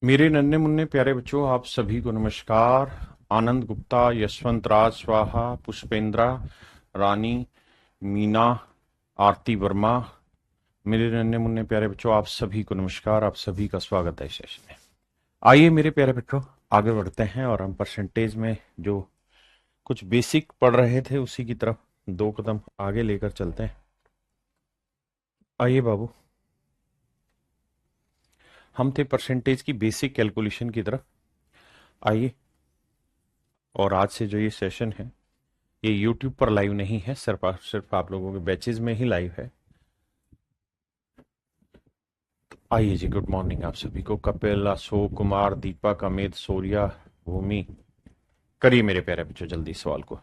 मेरे नन्हे मुन्ने प्यारे बच्चों, आप सभी को नमस्कार। आनंद गुप्ता, यशवंत राज स्वाहा, पुष्पेंद्रा, रानी, मीना, आरती वर्मा, मेरे नन्हे मुन्ने प्यारे बच्चों, आप सभी को नमस्कार। आप सभी का स्वागत है इस सेशन में। आइए मेरे प्यारे बच्चों, आगे बढ़ते हैं और हम परसेंटेज में जो कुछ बेसिक पढ़ रहे थे उसी की तरफ दो कदम आगे लेकर चलते हैं। आइए बाबू, हम थे परसेंटेज की बेसिक कैलकुलेशन की तरफ। आइए, और आज से जो ये सेशन है ये YouTube पर लाइव नहीं है, सिर्फ आप लोगों के बैचेज में ही लाइव है। आइए जी, गुड मॉर्निंग आप सभी को। कपिल, अशोक कुमार, दीपक, अमित, सूर्या, भूमि, करिए मेरे प्यारे बच्चों जल्दी सवाल को।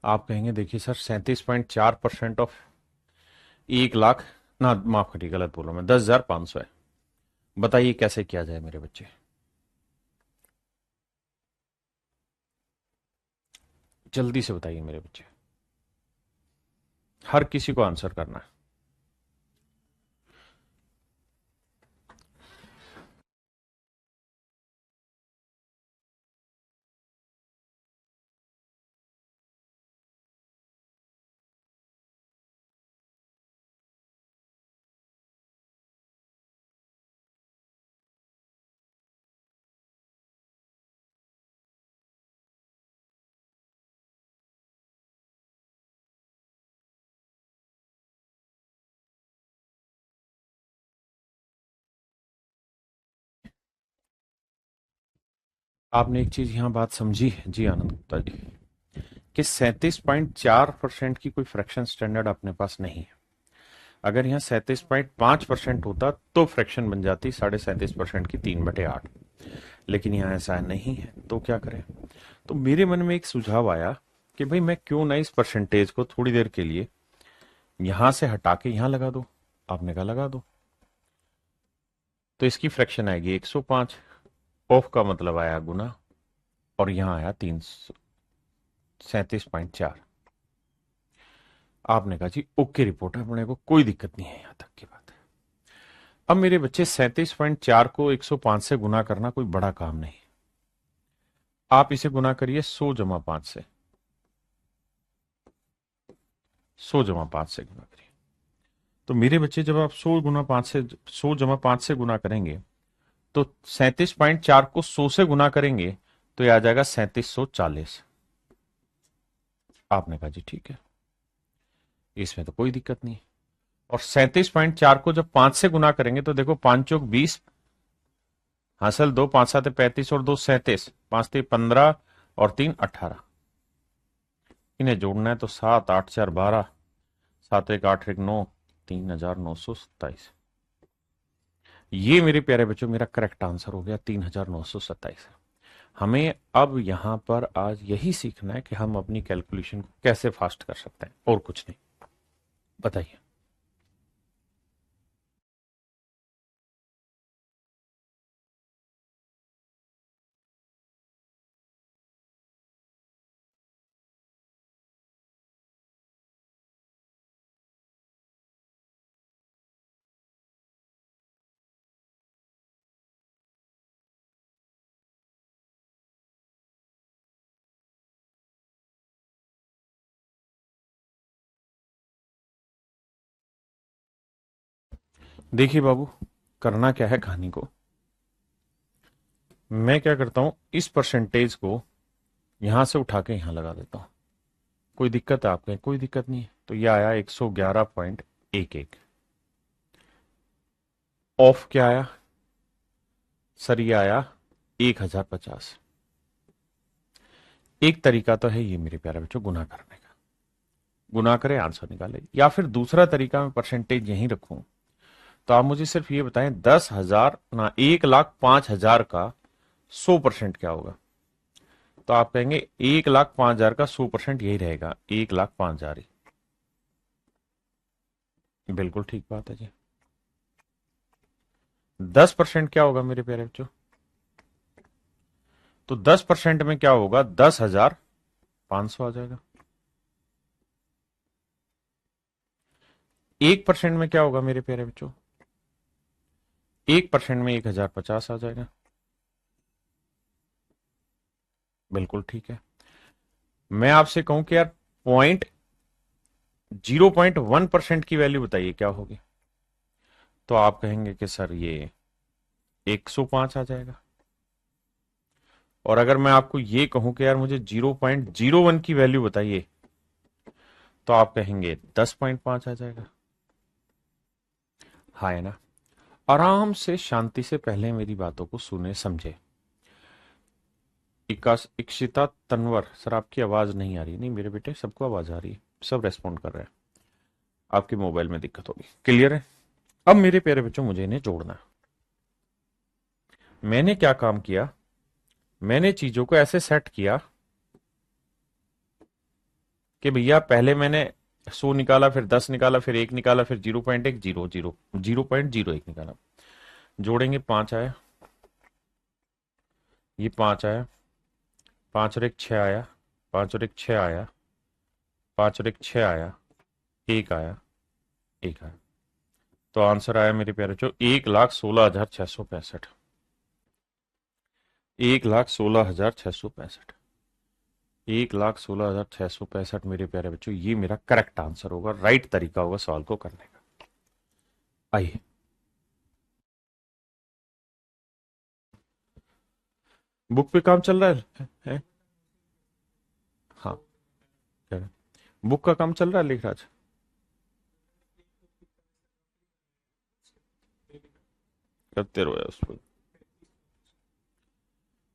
आप कहेंगे देखिए सर, 37.4% ऑफ 1 लाख, ना माफ करिए गलत बोला मैं, 10,500 है। बताइए कैसे किया जाए मेरे बच्चे, जल्दी से बताइए मेरे बच्चे। हर किसी को आंसर करना है। आपने एक चीज यहां बात समझी है जी आनंद गुप्ता जी, कि 37.4% की कोई फ्रैक्शन स्टैंडर्ड अपने पास नहीं है। अगर यहाँ 37.5% होता तो फ्रैक्शन बन जाती 37.5% की 3/8। लेकिन यहाँ ऐसा नहीं है, तो क्या करें। तो मेरे मन में एक सुझाव आया कि भाई मैं क्यों ना इस परसेंटेज को थोड़ी देर के लिए यहां से हटा के यहां लगा दो। आपने कहा लगा दो, तो इसकी फ्रैक्शन आएगी 105। ऑफ का मतलब आया गुना, और यहां आया 37.4। आपने कहा जी ओके रिपोर्ट है, अपने को कोई दिक्कत नहीं है, यहां तक की बात है। अब मेरे बच्चे 37.4 को 105 से गुना करना कोई बड़ा काम नहीं। आप इसे गुना करिए 100 - 5 से। 100 - 5 से गुना करिए। तो मेरे बच्चे जब आप 100 - 5 से गुना करेंगे तो 37.4 को 100 से गुना करेंगे तो यह आ जाएगा 3740। आपने कहा जी ठीक है, इसमें तो कोई दिक्कत नहीं। और 37.4 को जब 5 से गुना करेंगे तो देखो, 5 चौक 20, हासिल 2, 5 7 35 और 2 37, 5 3 15 और 3 18। इन्हें जोड़ना है तो 7 8 4 12, 7 1 8 1 9, 3927। ये मेरे प्यारे बच्चों मेरा करेक्ट आंसर हो गया, 3927। हमें अब यहां पर आज यही सीखना है कि हम अपनी कैलकुलेशन को कैसे फास्ट कर सकते हैं, और कुछ नहीं। बताइए। देखिए बाबू, करना क्या है कहानी को, मैं क्या करता हूं, इस परसेंटेज को यहां से उठा के यहां लगा देता हूं। कोई दिक्कत है आपके? कोई दिक्कत नहीं है। तो यह आया 111.11। ऑफ क्या आया सर? ये आया 1050। एक तरीका तो है ये मेरे प्यारे बच्चों गुना करने का, गुना करे आंसर निकाले। या फिर दूसरा तरीका, मैं परसेंटेज यहीं रखूं। तो आप मुझे सिर्फ ये बताएं, 10,000 ना 1,05,000 का 100% क्या होगा? तो आप कहेंगे 1,05,000 का 100% यही रहेगा, 1,05,000 ही। बिल्कुल ठीक बात है जी। 10% क्या होगा मेरे प्यारे बच्चों? तो 10% में क्या होगा? 10,500 आ जाएगा। 1% में क्या होगा मेरे प्यारे बच्चों? 1% में 1050 आ जाएगा। बिल्कुल ठीक है। मैं आपसे कहूं कि यार 0.1% की वैल्यू बताइए क्या होगी, तो आप कहेंगे कि सर ये 105 आ जाएगा। और अगर मैं आपको ये कहूं कि यार मुझे 0.01 की वैल्यू बताइए, तो आप कहेंगे 10.5 आ जाएगा। हाँ है ना? आराम से शांति से पहले मेरी बातों को सुने समझे। इक्षिता तनवर, सर आपकी आवाज नहीं आ रही। नहीं मेरे बेटे, सबको आवाज आ रही है, सब रेस्पॉन्ड कर रहे हैं। आपके मोबाइल में दिक्कत होगी। क्लियर है? अब मेरे प्यारे बच्चों, मुझे इन्हें जोड़ना है। मैंने क्या काम किया, मैंने चीजों को ऐसे सेट किया कि भैया पहले मैंने 100 निकाला, फिर 10 निकाला, फिर 1 निकाला, फिर 0.1, 0.01 निकाला। जोड़ेंगे 5 आया, ये 5 आया, 5 और 1 6 आया, 5 और 1 6 आया, 5 और 1 6 आया, 1 आया, 1 आया। तो आंसर आया मेरे प्यारे बच्चों 1,16,665। 1,16,665। 1,16,665 मेरे प्यारे बच्चों, ये मेरा करेक्ट आंसर होगा, राइट तरीका होगा सवाल को करने का। आइए, बुक पे काम चल रहा है? हाँ, कह रहे बुक का काम चल रहा है लेखराज? करते रहो उस पर।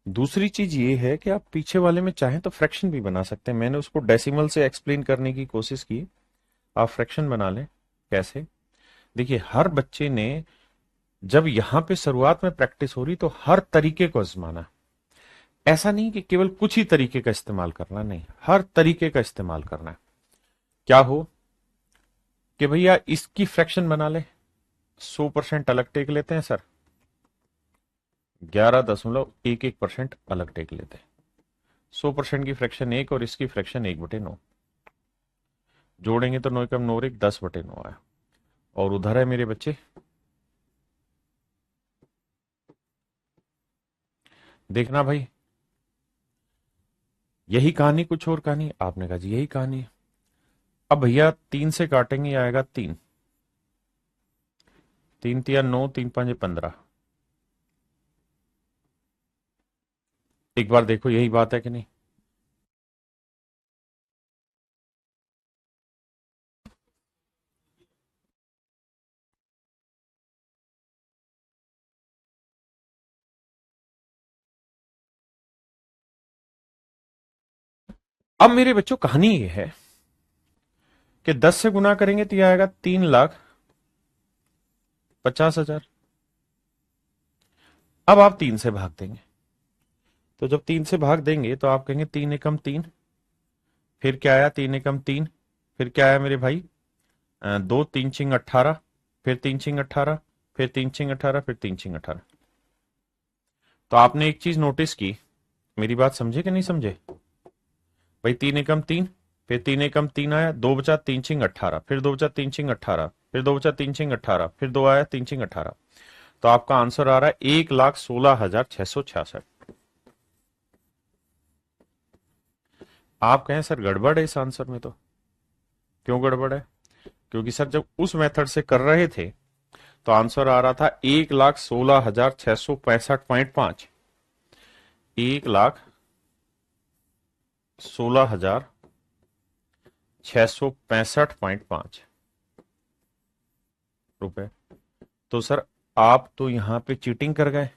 दूसरी चीज ये है कि आप पीछे वाले में चाहें तो फ्रैक्शन भी बना सकते हैं। मैंने उसको डेसिमल से एक्सप्लेन करने की कोशिश की, आप फ्रैक्शन बना लें। कैसे? देखिए, हर बच्चे ने जब यहां पे शुरुआत में प्रैक्टिस हो रही तो हर तरीके को आजमाना। ऐसा नहीं कि केवल कुछ ही तरीके का इस्तेमाल करना, नहीं, हर तरीके का इस्तेमाल करना है। क्या हो कि भैया इसकी फ्रैक्शन बना ले, 100% अलग टेक लेते हैं सर, 11.11% अलग टेक लेते हैं। 100% की फ्रैक्शन 1 और इसकी फ्रैक्शन 1/9। जोड़ेंगे तो 9 कम 9 1 10/9 आया। और उधर है मेरे बच्चे, देखना भाई, यही कहानी, कुछ और कहानी? आपने कहा जी यही कहानी है। अब भैया 3 से काटेंगे, आएगा 3, 3 तिया 9, 3 5 15। एक बार देखो यही बात है कि नहीं? अब मेरे बच्चों कहानी ये है कि 10 से गुना करेंगे तो यह आएगा 3,50,000। अब आप 3 से भाग देंगे, तो जब 3 से भाग देंगे तो आप कहेंगे 3 एकम 3, फिर क्या आया 3 एकम 3, फिर क्या आया मेरे भाई 2 3 छिंग 18, फिर 3 छिंग 18, फिर 3 छिंग 18, फिर 3 छिंग 18। तो आपने एक चीज नोटिस की, मेरी बात समझे कि नहीं समझे भाई? 3 एकम 3, फिर 3 एकम 3 आया, 2 बचा 3 छिंग 18, फिर 2 बचा 3 छिंग 18, फिर 2 बचा 3 छिंग 18, फिर 2 आया 3 छिंग 18। तो आपका आंसर आ रहा है 1,16,666। आप कहें सर गड़बड़ है इस आंसर में, तो क्यों गड़बड़ है? क्योंकि सर जब उस मेथड से कर रहे थे तो आंसर आ रहा था 1,16,665.5। 1,16,665.5 रुपए। तो सर आप तो यहां पे चीटिंग कर गए।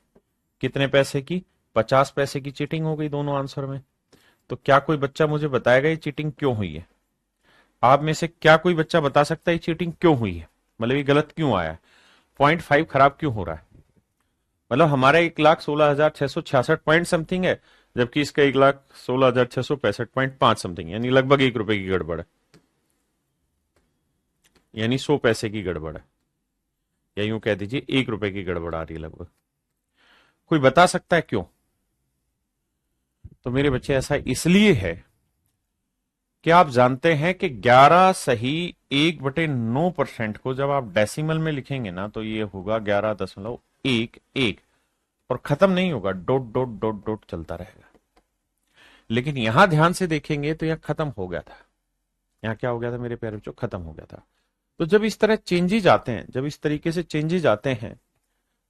कितने पैसे की? 50 पैसे की चीटिंग हो गई दोनों आंसर में। तो क्या कोई बच्चा मुझे बताएगा ये चीटिंग क्यों हुई है? आप में से क्या कोई बच्चा बता सकता है ये चीटिंग क्यों हुई है? मतलब ये गलत क्यों आया है? 0.5 खराब क्यों हो रहा है? मतलब हमारा 1,16,666 पॉइंट समथिंग है, जबकि इसका 1,16,665.5 समथिंग, यानी लगभग 1 रुपए की गड़बड़ है, यानी 100 पैसे की गड़बड़ है, या यूं कह दीजिए 1 रुपए की गड़बड़ आ रही है लगभग। कोई बता सकता है क्यों? तो मेरे बच्चे ऐसा इसलिए है क्या आप जानते हैं कि 11 सही 1/9% को जब आप डेसिमल में लिखेंगे ना तो ये होगा 11.11 और खत्म नहीं होगा, डॉट डॉट डॉट डॉट चलता रहेगा। लेकिन यहां ध्यान से देखेंगे तो यह खत्म हो गया था। यहां क्या हो गया था मेरे प्यारे बच्चों? खत्म हो गया था। तो जब इस तरह चेंजेज आते हैं, जब इस तरीके से चेंजेज आते हैं,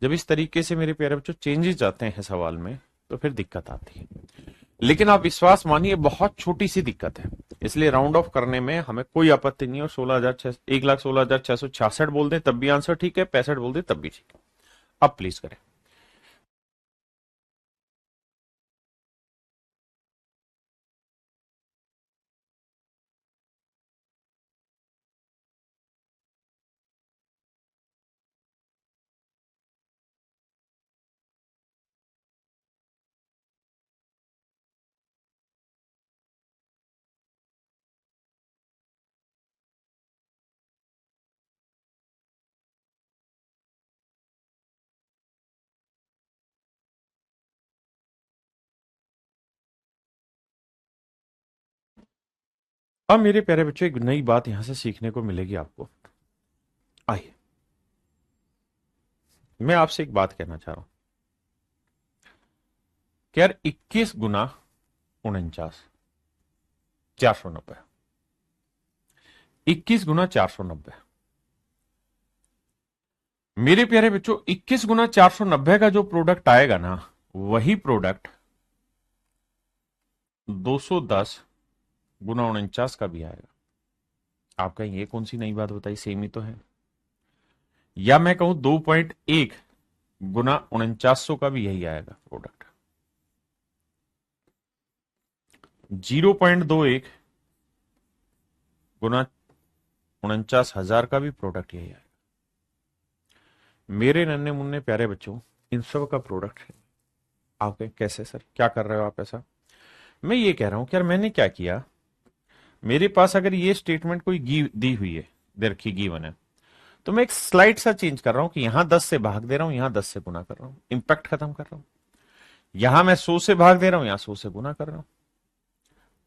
जब इस तरीके से मेरे प्यारे बच्चों चेंजेस आते हैं सवाल में, तो फिर दिक्कत आती है। लेकिन आप विश्वास मानिए बहुत छोटी सी दिक्कत है, इसलिए राउंड ऑफ करने में हमें कोई आपत्ति नहीं है। और 1,16,666 बोल दें तब भी आंसर ठीक है, 65 बोल दें तब भी ठीक है। अब प्लीज करें। अब मेरे प्यारे बच्चों एक नई बात यहां से सीखने को मिलेगी आपको। आइए, मैं आपसे एक बात कहना चाह रहा हूं कि यार 21 × 49 490, 21 × 490। मेरे प्यारे बच्चों 21 × 490 का जो प्रोडक्ट आएगा ना, वही प्रोडक्ट 210 × 49 का भी आएगा। आप कहें ये कौन सी नई बात बताई, सेम ही तो है। या मैं कहूं 2.1 × 49 का भी यही आएगा प्रोडक्ट। 0.21 × 49,000 का भी प्रोडक्ट यही आएगा। मेरे नन्हे मुन्ने प्यारे बच्चों, इन सब का प्रोडक्ट है। आप कहें कैसे सर, क्या कर रहे हो आप ऐसा? मैं ये कह रहा हूं कि यार मैंने क्या किया, मेरे पास अगर ये स्टेटमेंट कोई दी हुई है, दे रखी गिवन है, तो मैं एक स्लाइड सा चेंज कर रहा हूं कि यहां 10 से भाग दे रहा हूं, यहां 10 से गुना कर रहा हूं, इंपैक्ट खत्म कर रहा हूं। यहां मैं 100 से भाग दे रहा हूं, यहां 100 से गुना कर रहा हूं।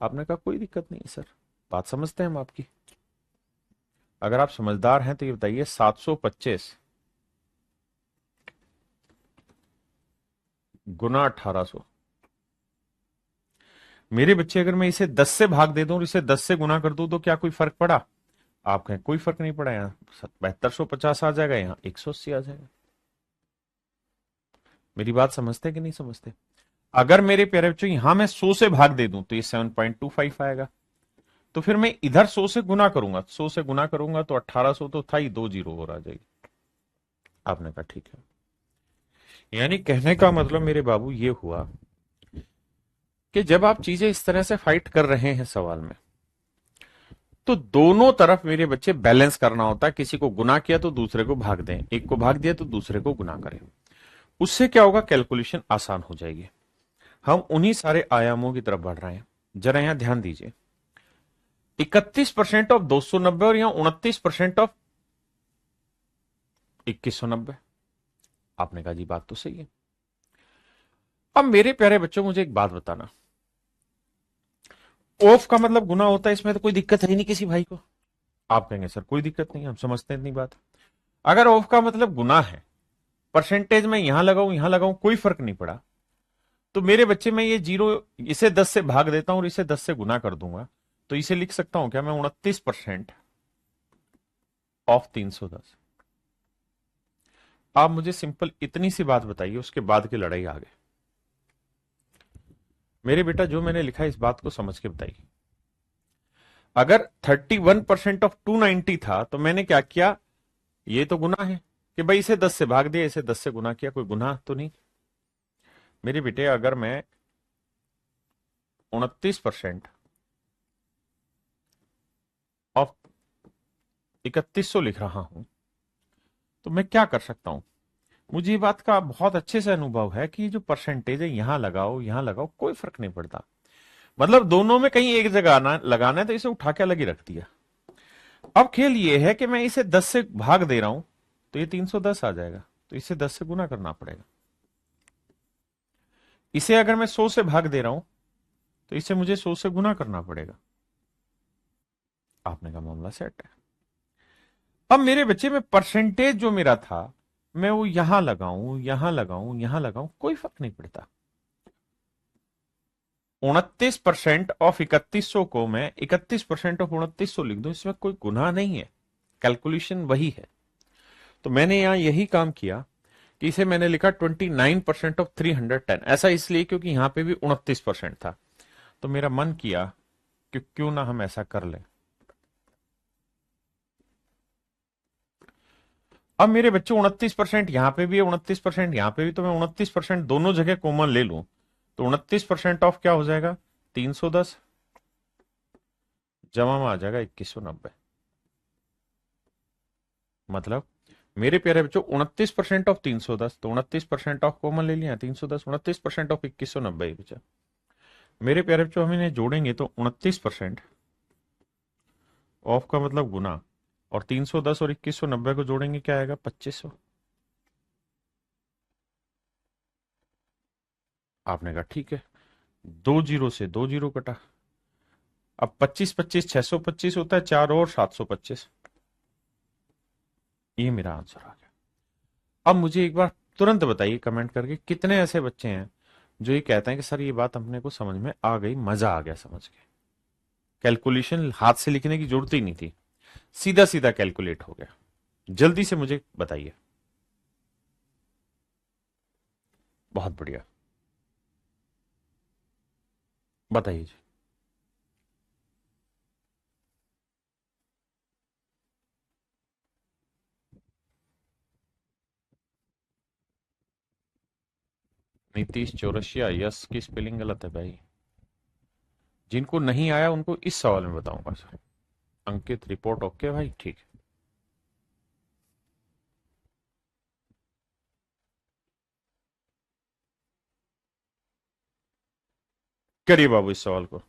आपने कहा कोई दिक्कत नहीं है सर, बात समझते हैं हम आपकी। अगर आप समझदार हैं तो ये बताइए 725 गुना 1800। मेरे बच्चे अगर मैं इसे 10 से भाग दे दूं और इसे 10 से गुना कर दूं तो क्या कोई फर्क पड़ा? आप कहें कोई फर्क नहीं पड़ा। यहाँ 7250 आ जाएगा, यहाँ 180 आ जाएगा। मेरी बात समझते हैं कि नहीं समझते? अगर मेरे प्यारे बच्चों यहां मैं 100 से भाग दे दूं तो ये 7.25 आएगा। तो फिर मैं इधर 100 से गुना करूंगा, 100 से गुना करूंगा तो 1800 तो था ही, 2 जीरो और आ जाएगी। आपने कहा ठीक है। यानी कहने का मतलब मेरे बाबू ये हुआ कि जब आप चीजें इस तरह से फाइट कर रहे हैं सवाल में, तो दोनों तरफ मेरे बच्चे बैलेंस करना होता है। किसी को गुना किया तो दूसरे को भाग दें, एक को भाग दिया तो दूसरे को गुना करें। उससे क्या होगा, कैलकुलेशन आसान हो जाएगी। हम उन्हीं सारे आयामों की तरफ बढ़ रहे हैं। जरा यहां ध्यान दीजिए, 31% ऑफ 290 और यहां 29% ऑफ 2190। आपने कहा जी बात तो सही है। अब मेरे प्यारे बच्चों मुझे एक बात बताना, ऑफ का मतलब गुना होता है, इसमें तो कोई दिक्कत है ही नहीं किसी भाई को। आप कहेंगे सर कोई दिक्कत नहीं, हम समझते हैं इतनी बात। अगर ऑफ का मतलब गुना है, परसेंटेज में यहां लगाऊं कोई फर्क नहीं पड़ा, तो मेरे बच्चे में ये जीरो, इसे 10 से भाग देता हूं और इसे 10 से गुना कर दूंगा, तो इसे लिख सकता हूं क्या मैं, 29% ऑफ 310। आप मुझे सिंपल इतनी सी बात बताइए, उसके बाद की लड़ाई आगे। मेरे बेटा जो मैंने लिखा है इस बात को समझ के बताइए। अगर 31% ऑफ 290 था तो मैंने क्या किया, ये तो गुना है कि भाई इसे 10 से भाग दिया, इसे 10 से गुना किया, कोई गुना तो नहीं। मेरे बेटे अगर मैं 29% ऑफ 3100 लिख रहा हूं, तो मैं क्या कर सकता हूं? मुझे ये बात का बहुत अच्छे से अनुभव है कि जो परसेंटेज है यहां लगाओ कोई फर्क नहीं पड़ता। मतलब दोनों में कहीं एक जगह आना लगाना है तो इसे उठा के अलग ही रख दिया। अब खेल ये है कि मैं इसे 10 से भाग दे रहा हूं तो ये 310 आ जाएगा, तो इसे 10 से गुना करना पड़ेगा। इसे अगर मैं 100 से भाग दे रहा हूं तो इसे मुझे 100 से गुना करना पड़ेगा। आपने कहा मामला सेट है। अब मेरे बच्चे में परसेंटेज जो मेरा था, मैं वो यहां लगाऊं, यहां लगाऊं, यहां लगाऊं, कोई फर्क नहीं पड़ता। 29% ऑफ 3100 को मैं 31% ऑफ 2900 लिख दूं, इसमें कोई गुनाह नहीं है, कैलकुलेशन वही है। तो मैंने यहां यही काम किया कि इसे मैंने लिखा 29% ऑफ 310। ऐसा इसलिए क्योंकि यहां पे भी 29% था। तो मेरा मन किया कि क्यों ना हम ऐसा कर लें। अब मेरे बच्चे 29% यहां पे भी है, 29% यहां पे भी, तो मैं 29% दोनों जगह कॉमन ले लूं तो 29% ऑफ क्या हो जाएगा, 310 जमा में आ जाएगा 2190। मतलब मेरे प्यारे बच्चों 29% ऑफ 310, तो 29% ऑफ कॉमन ले लिया 310, 29% ऑफ 2190 बचा। मेरे प्यारे बच्चों हम इन्हें जोड़ेंगे तो 29% ऑफ का मतलब गुना, और 310 और 2190 को जोड़ेंगे क्या आएगा, 2500। आपने कहा ठीक है, 2 जीरो से 2 जीरो कटा। अब 25 25 625 होता है, 4 और 725। ये मेरा आंसर आ गया। अब मुझे एक बार तुरंत बताइए कमेंट करके, कितने ऐसे बच्चे हैं जो ये कहते हैं कि सर ये बात अपने को समझ में आ गई, मजा आ गया समझ के, कैलकुलेशन हाथ से लिखने की जरूरत ही नहीं थी, सीधा सीधा कैलकुलेट हो गया। जल्दी से मुझे बताइए। बहुत बढ़िया, बताइए जी। नीतीश चौरसिया, यस की स्पेलिंग गलत है भाई। जिनको नहीं आया उनको इस सवाल में बताऊंगा सर। अंकित रिपोर्ट ओके भाई, ठीक है। करिए बाबू इस सवाल को।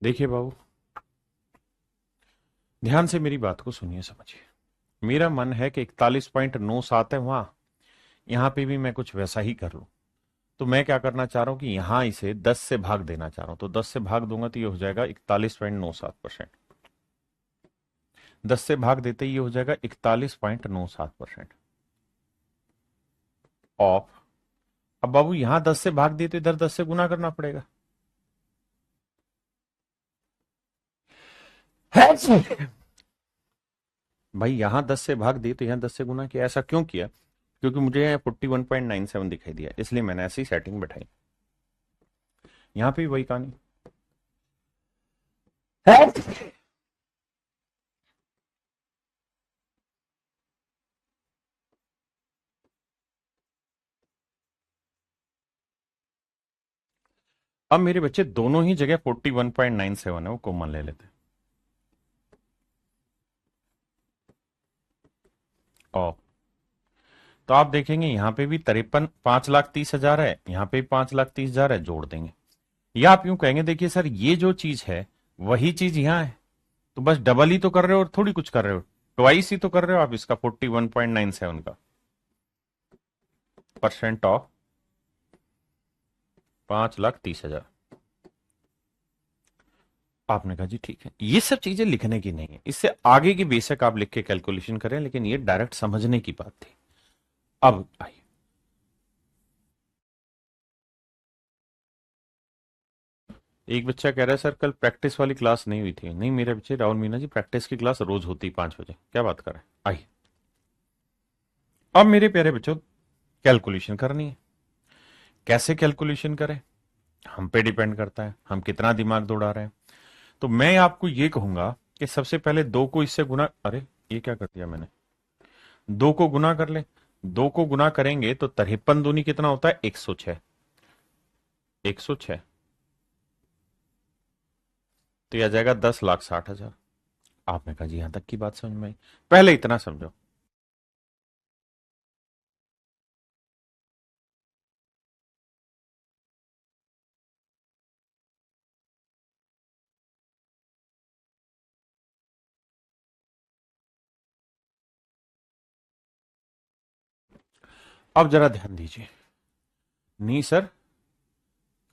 देखिए बाबू, ध्यान से मेरी बात को सुनिए, समझिए। मेरा मन है कि 41.97 है वहां, यहां पे भी मैं कुछ वैसा ही कर लूं। तो मैं क्या करना चाह रहा हूं कि यहां इसे 10 से भाग देना चाह रहा हूं, तो 10 से भाग दूंगा तो ये हो जाएगा 41.97%। 10 से भाग देते ही ये हो जाएगा 41.97% ऑफ। अब बाबू यहां 10 से भाग दिए तो इधर 10 से गुना करना पड़ेगा। भाई यहां 10 से भाग दिए तो यहां 10 से गुना किया। ऐसा क्यों किया? क्योंकि मुझे 41.97 दिखाई दिया, इसलिए मैंने ऐसी सेटिंग बैठाई। यहां पे भी वही कहानी। अब मेरे बच्चे दोनों ही जगह 41.97 है, वो कॉमन ले लेते। ओ, तो आप देखेंगे यहां पे भी 5,30,000 है, यहां पे भी 5,30,000 है, जोड़ देंगे। या आप यूं कहेंगे देखिए सर ये जो चीज है वही चीज यहां है, तो बस डबल ही तो कर रहे हो और थोड़ी कुछ कर रहे हो। ट्वाइस ही तो कर रहे हो आप इसका 41.97 का परसेंट ऑफ 5,30,000। आपने कहा जी ठीक है, ये सब चीजें लिखने की नहीं है, इससे आगे की बेशक आप लिख के कैलकुलेशन करें, लेकिन ये डायरेक्ट समझने की बात थी। अब आइए, एक बच्चा कह रहा है सर कल प्रैक्टिस वाली क्लास नहीं हुई थी। नहीं मेरे बच्चे राहुल मीना जी, प्रैक्टिस की क्लास रोज होती 5 बजे, क्या बात कर रहे हैं। आइए, अब मेरे प्यारे बच्चों कैलकुलेशन करनी है। कैसे कैलकुलेशन करें, हम पे डिपेंड करता है हम कितना दिमाग दौड़ा रहे हैं। तो मैं आपको ये कहूंगा कि सबसे पहले दो को इससे गुना, अरे ये क्या कर दिया मैंने, दो को गुना कर ले। दो को गुना करेंगे तो 53 दूनी कितना होता है, 106। 106 तो यह आ जाएगा 10,60,000। आपने कहा जी यहां तक की बात समझ में आई, पहले इतना समझो। अब जरा ध्यान दीजिए। नहीं सर,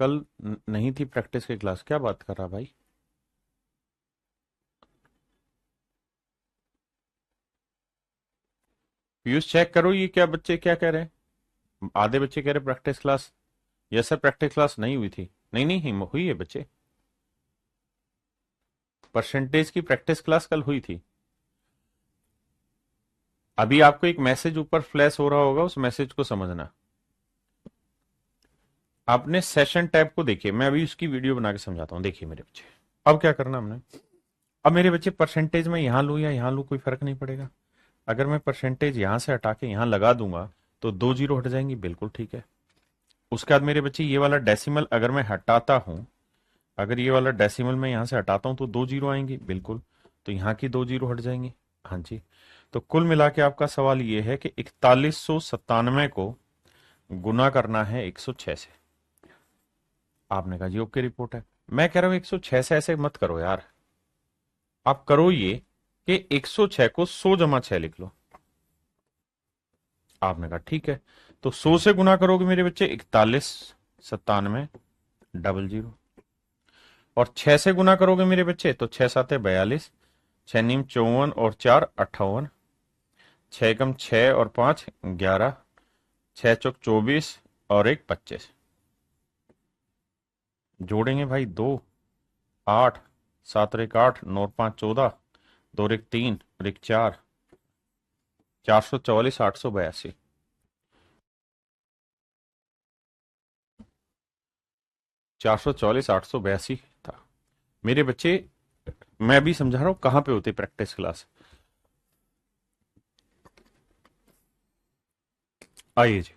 कल नहीं थी प्रैक्टिस की क्लास, क्या बात कर रहा भाई। पीयूष चेक करो ये क्या बच्चे क्या कह रहे हैं। आधे बच्चे कह रहे practice class. Yes sir, practice class नहीं हुई थी। नहीं नहीं हुई है बच्चे, परसेंटेज की प्रैक्टिस क्लास कल हुई थी। अभी आपको एक मैसेज ऊपर फ्लैश हो रहा होगा, उस मैसेज को समझना। आपने सेशन टैब को देखिए, मैं अभी उसकी वीडियो बना के समझाता हूं, देखिए मेरे बच्चे। अब क्या करना हमने, अब मेरे बच्चे परसेंटेज में यहां लू या यहां लू कोई फर्क नहीं पड़ेगा। अगर मैं परसेंटेज यहां से हटा के यहां लगा दूंगा तो दो जीरो हट जाएंगी, बिल्कुल ठीक है। उसके बाद मेरे बच्चे ये वाला डेसिमल अगर मैं हटाता हूं, अगर ये वाला डेसिमल मैं यहां से हटाता हूं तो दो जीरो आएंगी, बिल्कुल। तो यहां की दो जीरो हट जाएंगी। हाँ जी। तो कुल मिला के आपका सवाल ये है कि 4197 को गुना करना है 106 से। आपने कहा जी ओके रिपोर्ट है। मैं कह रहा हूं 106 से ऐसे मत करो यार, आप करो ये कि 106 को 100 जमा 6 लिख लो। आपने कहा ठीक है। तो 100 से गुना करोगे मेरे बच्चे 4197 00, और 6 से गुना करोगे मेरे बच्चे तो 6 7 42, 6 9 54 और 4 58, 6 एकम 6 और 5 11, 6 चौक 24 और 1 25। जोड़ेंगे भाई, 2 8, 7 और 1 8, 9 और 5 14, 2 और 1 3 और 1 4, 444 882। 444 882 था मेरे बच्चे। मैं अभी समझा रहा हूं कहां पे होती प्रैक्टिस क्लास। आइए जी।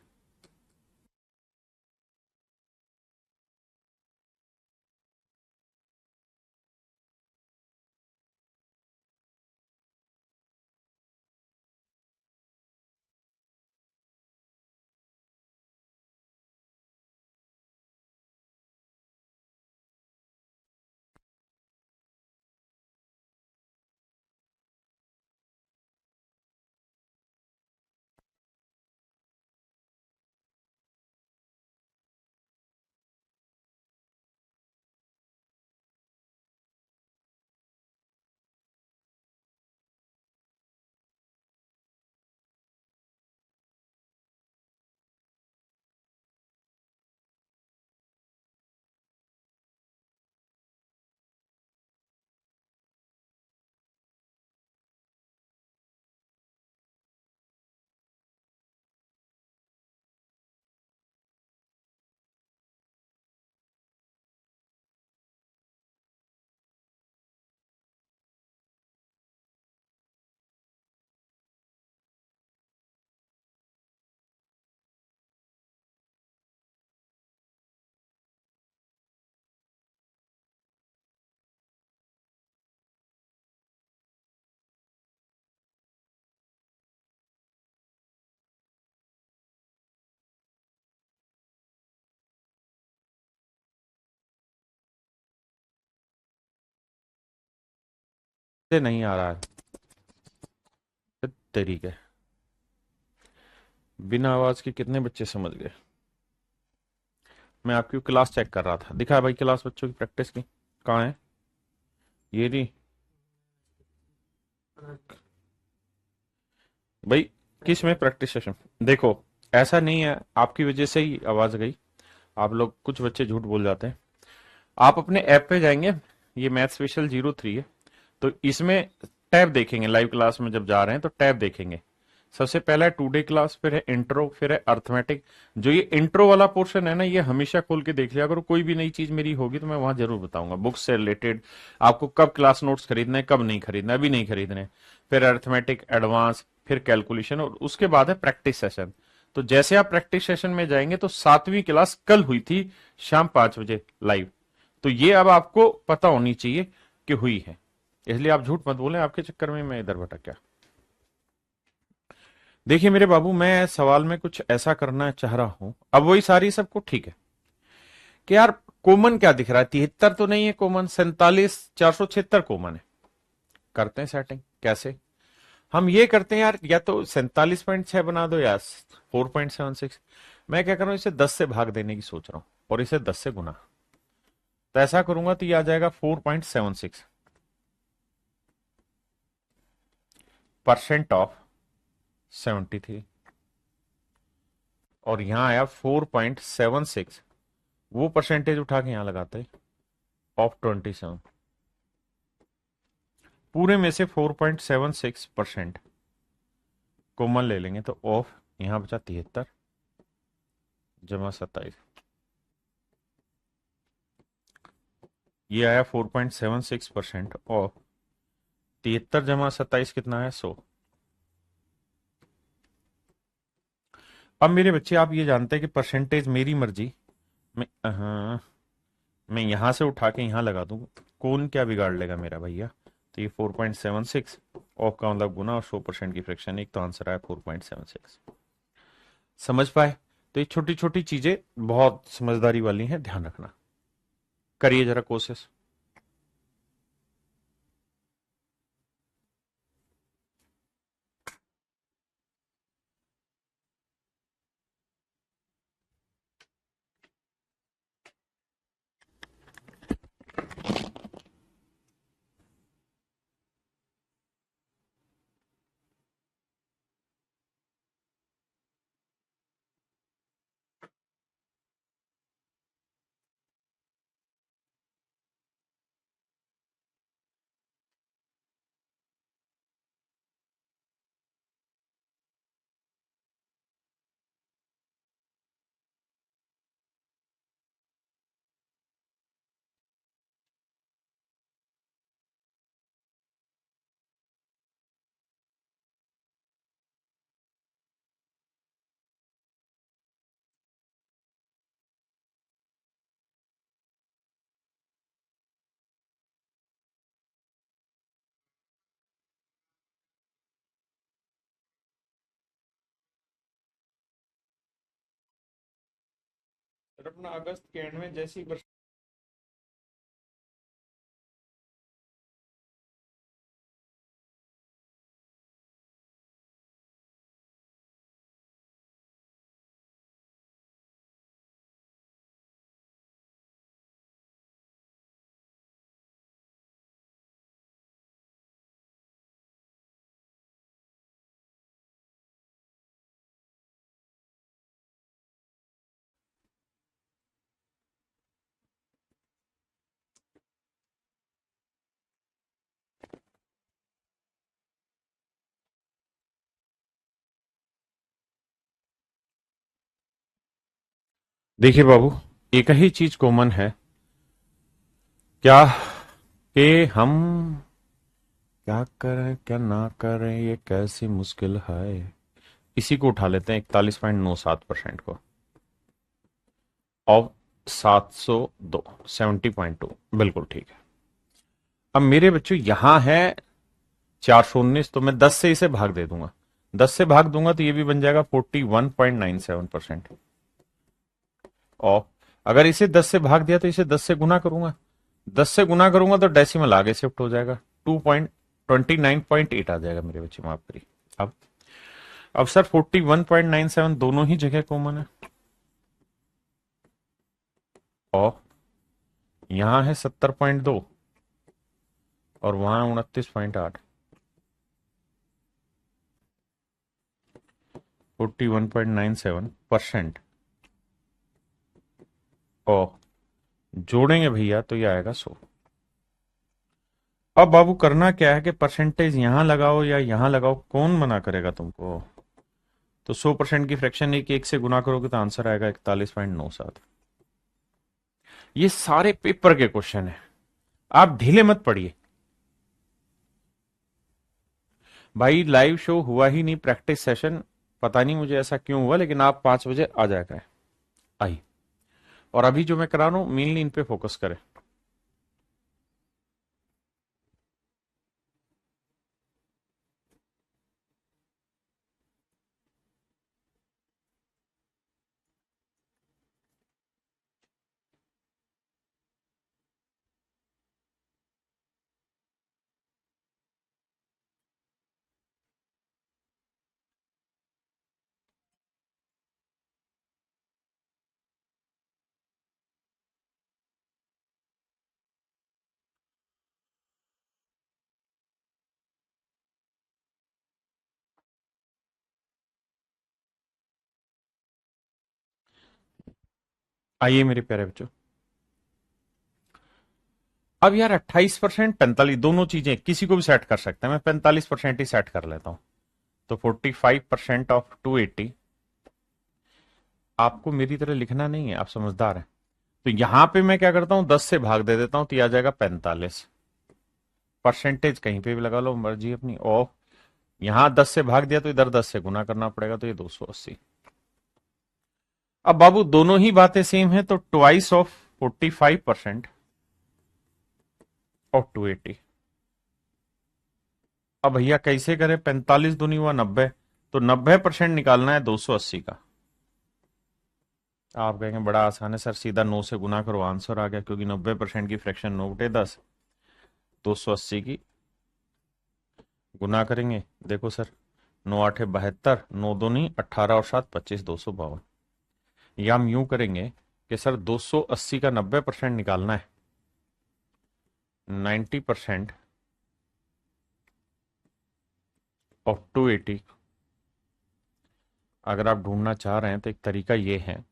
नहीं आ रहा है। तरीके बिना आवाज के कितने बच्चे समझ गए? मैं आपकी क्लास चेक कर रहा था, दिखा भाई क्लास बच्चों की प्रैक्टिस की, कहाँ है ये रही भाई? किस में प्रैक्टिस सेशन? देखो, ऐसा नहीं है आपकी वजह से ही आवाज गई, आप लोग कुछ बच्चे झूठ बोल जाते हैं। आप अपने ऐप पे जाएंगे, ये मैथ स्पेशल 03 है, तो इसमें टैब देखेंगे, लाइव क्लास में जब जा रहे हैं तो टैब देखेंगे। सबसे पहला है टुडे क्लास, फिर है इंट्रो, फिर है अर्थमेटिक। जो ये इंट्रो वाला पोर्शन है ना, ये हमेशा खोल के देख लिया करो, कोई भी नई चीज मेरी होगी तो मैं वहां जरूर बताऊंगा, बुक्स से रिलेटेड आपको कब क्लास नोट्स खरीदना है, कब नहीं खरीदना है, अभी नहीं खरीदने हैं। फिर अर्थमेटिक एडवांस, फिर कैलकुलेशन, और उसके बाद है प्रैक्टिस सेशन। तो जैसे आप प्रैक्टिस सेशन में जाएंगे तो 7वीं क्लास कल हुई थी शाम 5 बजे लाइव, तो ये अब आपको पता होनी चाहिए कि हुई है, इसलिए आप झूठ मत बोलें, आपके चक्कर में मैं इधर भटक गया। देखिए मेरे बाबू, मैं सवाल में कुछ ऐसा करना चाह रहा हूं, अब वही सारी सबको ठीक है कि यार कॉमन क्या दिख रहा है, 73 तो नहीं है कॉमन, 47 476 कॉमन है। करते हैं सेटिंग, कैसे? हम ये करते हैं यार, या तो 47.6 बना दो या 4.76। मैं क्या कर रहा हूं, इसे 10 से भाग देने की सोच रहा हूं और इसे 10 से गुना, तो ऐसा करूंगा तो ये आ जाएगा 4.76 परसेंट ऑफ 73, और यहां आया 4.76, वो परसेंटेज उठा के यहां लगाते हैं ऑफ 27, पूरे में से 4.76% कॉमन ले लेंगे तो ऑफ, यहां बचा 73 जमा 27, ये आया 4.76% ऑफ 73 जमा 27 कितना है 100। अब मेरे बच्चे आप ये जानते हैं कि परसेंटेज मेरी मर्जी, मैं हाँ, मैं यहां से उठा के यहां लगा दूं, कौन क्या बिगाड़ लेगा मेरा भैया? तो ये 4.76 ऑफ का मतलब गुना और 100% की फ्रैक्शन, एक तो आंसर आया 4.76। समझ पाए? तो ये छोटी छोटी चीजें बहुत समझदारी वाली हैं, ध्यान रखना, करिए जरा कोशिश। फिर अपना अगस्त के एंड में जैसी देखिए बाबू, एक ही चीज कॉमन है, क्या कि हम क्या करें क्या ना करें, ये कैसी मुश्किल है। इसी को उठा लेते हैं 41.97% को, और 702, 70.2, बिल्कुल ठीक है। अब मेरे बच्चों यहां है 419, तो मैं 10 से इसे भाग दे दूंगा, 10 से भाग दूंगा तो ये भी बन जाएगा 41.97%। और अगर इसे 10 से भाग दिया तो इसे 10 से गुना करूंगा, 10 से गुना करूंगा तो डेसिमल आगे शिफ्ट हो जाएगा, 2.29.8 आ जाएगा मेरे बच्चे, माफ करिए। अब अब सर 41.97 दोनों ही जगह कॉमन है, और यहां है 70.2 और वहां 29.8। 41.97% और जोड़ेंगे भैया तो ये आएगा 100। अब बाबू करना क्या है कि परसेंटेज यहां लगाओ या यहां लगाओ, कौन मना करेगा तुमको। तो 100% की फ्रैक्शन एक से गुना करोगे तो आंसर आएगा 41.97। ये सारे पेपर के क्वेश्चन है, आप ढीले मत पड़िए भाई। लाइव शो हुआ ही नहीं, प्रैक्टिस सेशन, पता नहीं मुझे ऐसा क्यों हुआ, लेकिन आप 5 बजे आ जाएगा। आई, और अभी जो मैं करा रहा हूं मेनली इन पे फोकस करें। आइए मेरे प्यारे बच्चों, अब यार 28% 45 दोनों चीजें किसी को भी सेट कर सकते हैं, मैं 45% ही सेट कर लेता हूं। तो 45% ऑफ 280, आपको मेरी तरह लिखना नहीं है, आप समझदार हैं। तो यहां पे मैं क्या करता हूं, 10 से भाग दे देता हूं तो ये आ जाएगा 45। परसेंटेज कहीं पे भी लगा लो, मर्जी अपनी। ऑफ यहां 10 से भाग दिया तो इधर 10 से गुना करना पड़ेगा, तो ये 280। अब बाबू दोनों ही बातें सेम है, तो ट्वाइस ऑफ 45% ऑफ 280। अब भैया कैसे करें, 45 दूनी हुआ 90, तो 90% निकालना है 280 का। आप कहेंगे बड़ा आसान है सर, सीधा 9 से गुना करो आंसर आ गया, क्योंकि 90% की फ्रैक्शन 9 बटे 10, 280 की गुना करेंगे। देखो सर, 9 8 72, 9 दूनी 18 और 7 25, 252। या हम यूं करेंगे कि सर 280 का 90% निकालना है, 90% ऑफ 280। अगर आप ढूंढना चाह रहे हैं तो एक तरीका यह है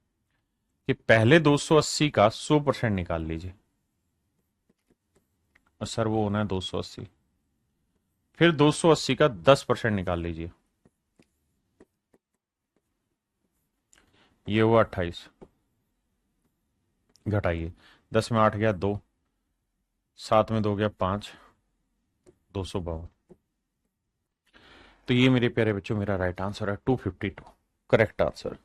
कि पहले 280 का 100% निकाल लीजिए, और सर वो होना है 280। फिर 280 का 10% निकाल लीजिए, ये हुआ 28। घटाइए, 10 में 8 गया 2, 7 में 2 गया 5, 252। तो ये मेरे प्यारे बच्चों मेरा राइट आंसर है 252, करेक्ट आंसर।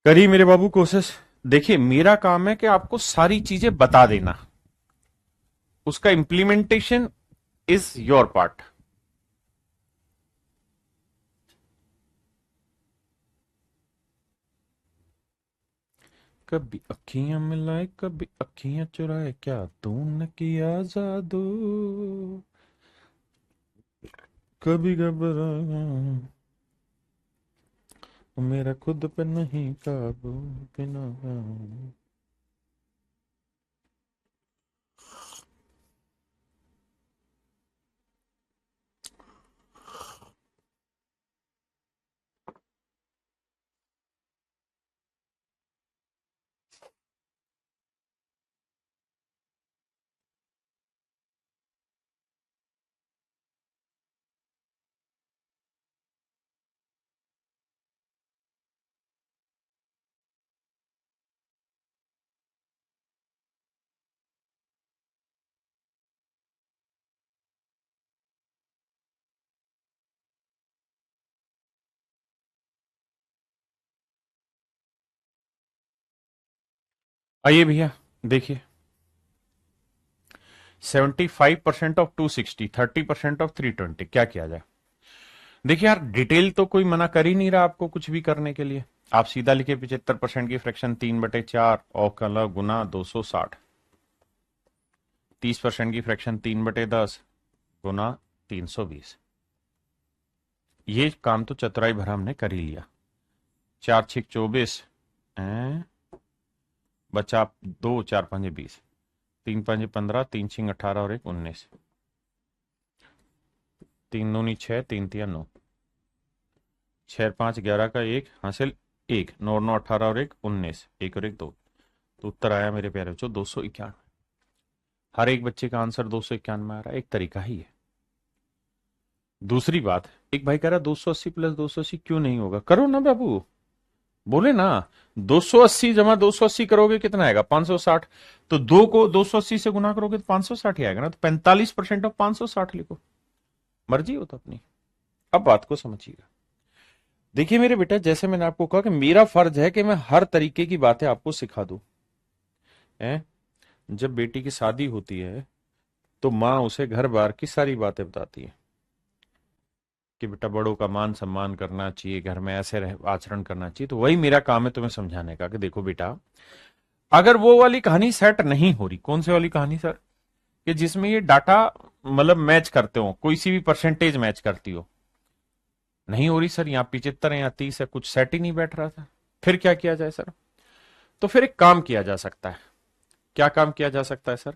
करिए मेरे बाबू कोशिश। देखिए मेरा काम है कि आपको सारी चीजें बता देना, उसका इंप्लीमेंटेशन इज योर पार्ट। कभी अखियां मिलाए कभी अखियां चुराए, क्या तूने किया जादू, कभी घबराया मेरा खुद पे नहीं काबू, बिना। आइए भैया देखिए, 75% ऑफ 260, 30% ऑफ 320, क्या किया जाए। देखिए यार, डिटेल तो कोई मना कर ही नहीं रहा आपको कुछ भी करने के लिए। आप सीधा लिखे 75% की फ्रैक्शन 3/4 और कला गुना 260। 30% की फ्रैक्शन 3/10 गुना 320। ये काम तो चतुराई भर हमने कर ही लिया। 4×6 = 24, बचा 2, 4×5 = 20, 3×5 = 15, 3×6 = 18 और 1 19, 3×2 = 6, 3×3 = 9, 6×5 = 11 का 1 हासिल 1, 9×9 = 18 और 1 19, 1 और 1 2। तो उत्तर आया मेरे प्यारे बच्चों 291। हर एक बच्चे का आंसर 291 आ रहा है, एक तरीका ही है। दूसरी बात, एक भाई कह रहा 280 + 280 क्यों नहीं होगा? करो ना बाबू, बोले ना। 280 जमा 280 करोगे कितना आएगा? 560। तो 2 को 280 से गुना करोगे तो 560 ही आएगा ना। तो 45% ऑफ 560 लिखो, मर्जी हो तो अपनी। अब बात को समझिएगा। देखिए मेरे बेटा, जैसे मैंने आपको कहा कि मेरा फर्ज है कि मैं हर तरीके की बातें आपको सिखा दूं। जब बेटी की शादी होती है तो माँ उसे घर बार की सारी बातें बताती है कि बेटा बड़ों का मान सम्मान करना चाहिए, घर में ऐसे आचरण करना चाहिए। तो वही मेरा काम है तुम्हें समझाने का कि देखो बेटा, अगर वो वाली कहानी सेट नहीं हो रही, कौन सी वाली कहानी सर? कि जिसमें ये डाटा मतलब मैच करते हो, कोई सी भी परसेंटेज मैच करती हो, नहीं हो रही सर, यहाँ 75 है, यहाँ 30 है, कुछ सेट ही नहीं बैठ रहा था, फिर क्या किया जाए सर? तो फिर एक काम किया जा सकता है। क्या काम किया जा सकता है सर?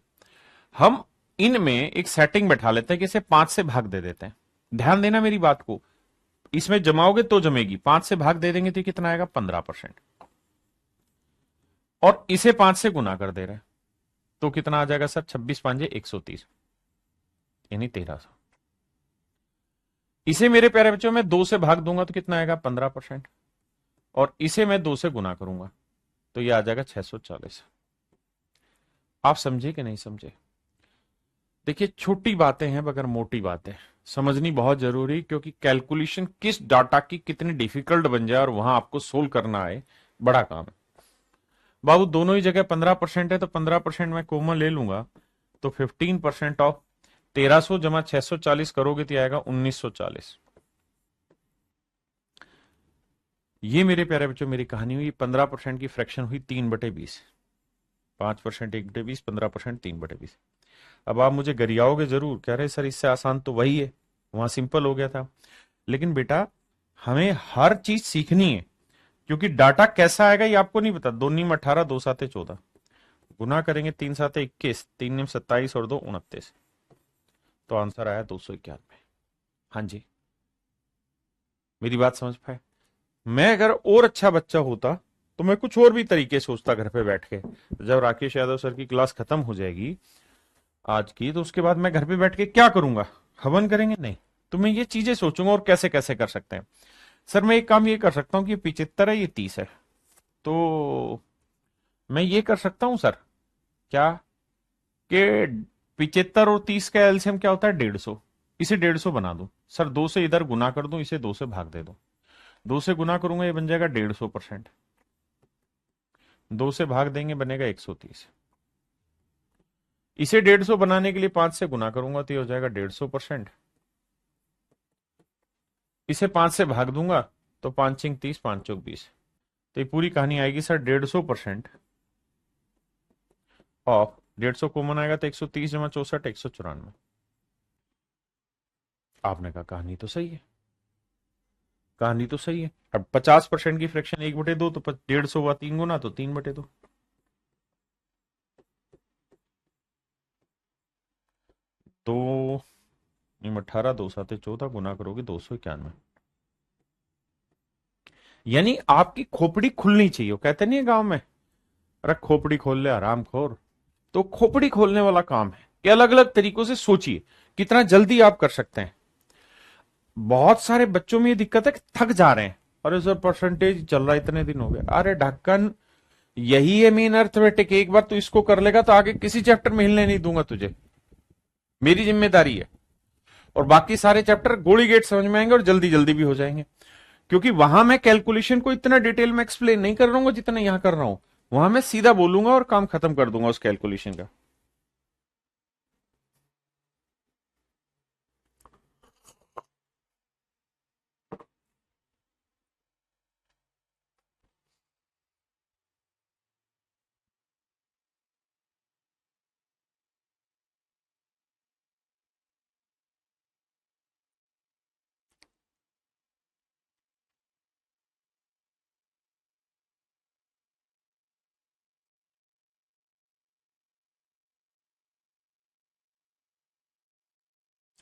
हम इनमें एक सेटिंग बैठा लेते हैं कि इसे 5 से भाग दे देते हैं। ध्यान देना मेरी बात को, इसमें जमाओगे तो जमेगी। 5 से भाग दे देंगे तो कितना आएगा? 15%। और इसे 5 से गुना कर दे रहे हैं तो कितना आ जाएगा सर? 26×5 = 130, यानी 1300। इसे मेरे प्यारे बच्चों में 2 से भाग दूंगा तो कितना आएगा? 15%। और इसे मैं 2 से गुना करूंगा तो ये आ जाएगा 640। आप समझे कि नहीं समझे? देखिए, छोटी बातें हैं मगर मोटी बातें समझनी बहुत जरूरी, क्योंकि कैलकुलेशन किस डाटा की कितनी डिफिकल्ट बन जाए और वहां आपको सोल्व करना है, बड़ा काम है बाबू। दोनों ही जगह 15% है तो 15% मैं कॉमन ले लूंगा, तो 15% ऑफ 1300 जमा 640 करोगे तो आएगा 1940। ये मेरे प्यारे बच्चों मेरी कहानी हुई। 15% की फ्रैक्शन हुई 3/20। 5% 1/20, 15% 3/20। अब आप मुझे गरियाओगे जरूर, कह रहे सर इससे आसान तो वही है, वहां सिंपल हो गया था। लेकिन बेटा, हमें हर चीज सीखनी है, क्योंकि डाटा कैसा आएगा ये आपको नहीं पता। 2×9 = 18, 2×7 = 14, गुना करेंगे 3×7 = 21, 3×9 = 27 और 2 = 29। तो आंसर आया 291। हाँ जी, मेरी बात समझ पाए? मैं अगर और अच्छा बच्चा होता तो मैं कुछ और भी तरीके सोचता घर पे बैठ के। जब राकेश यादव सर की क्लास खत्म हो जाएगी आज की, तो उसके बाद मैं घर पे बैठ के क्या करूंगा? हवन करेंगे? नहीं, तो मैं ये चीजें सोचूंगा और कैसे कैसे कर सकते हैं। सर मैं एक काम ये कर सकता हूँ कि 75 है, ये 30 है, तो मैं ये कर सकता हूं सर क्या, कि 75 और 30 का एलसीएम क्या होता है? 150। इसे 150 बना दूं सर, 2 से इधर गुना कर दूं, इसे 2 से भाग दे दूं। 2 से गुना करूंगा ये बन जाएगा 150%, 2 से भाग देंगे बनेगा 130। इसे 150 बनाने के लिए 5 से गुना करूंगा तो ये हो जाएगा 150%। इसे 5 से भाग दूंगा तो 5×5 = 30, 5×4 = 20। तो ये पूरी कहानी आएगी सर 150% ऑफ 150 कॉमन आएगा तो 130 जमा 64 194। आपने कहा कहानी तो सही है, कहानी तो सही है। अब 50% की फ्रैक्शन 1/2 तो 150 हुआ 3 गुना, तो 3/2। तो 18, 2×7 = 14, गुना करोगे 291। यानी आपकी खोपड़ी खुलनी चाहिए। वो कहते नहीं है गांव में, अरे खोपड़ी खोल ले आराम खोर। तो खोपड़ी खोलने वाला काम है कि अलग अलग तरीकों से सोचिए कितना जल्दी आप कर सकते हैं। बहुत सारे बच्चों में ये दिक्कत है कि थक जा रहे हैं। अरे सर परसेंटेज चल रहा है, इतने दिन हो गए। अरे ढक्कन, यही है मेन अर्थमेटिक। एक बार तू इसको कर लेगा तो आगे किसी चैप्टर में हिलने नहीं दूंगा तुझे, मेरी जिम्मेदारी है। और बाकी सारे चैप्टर गोली गेट समझ में आएंगे और जल्दी जल्दी भी हो जाएंगे, क्योंकि वहां मैं कैलकुलेशन को इतना डिटेल में एक्सप्लेन नहीं कर रहा हूं जितना यहां कर रहा हूं। वहां मैं सीधा बोलूंगा और काम खत्म कर दूंगा उस कैलकुलेशन का।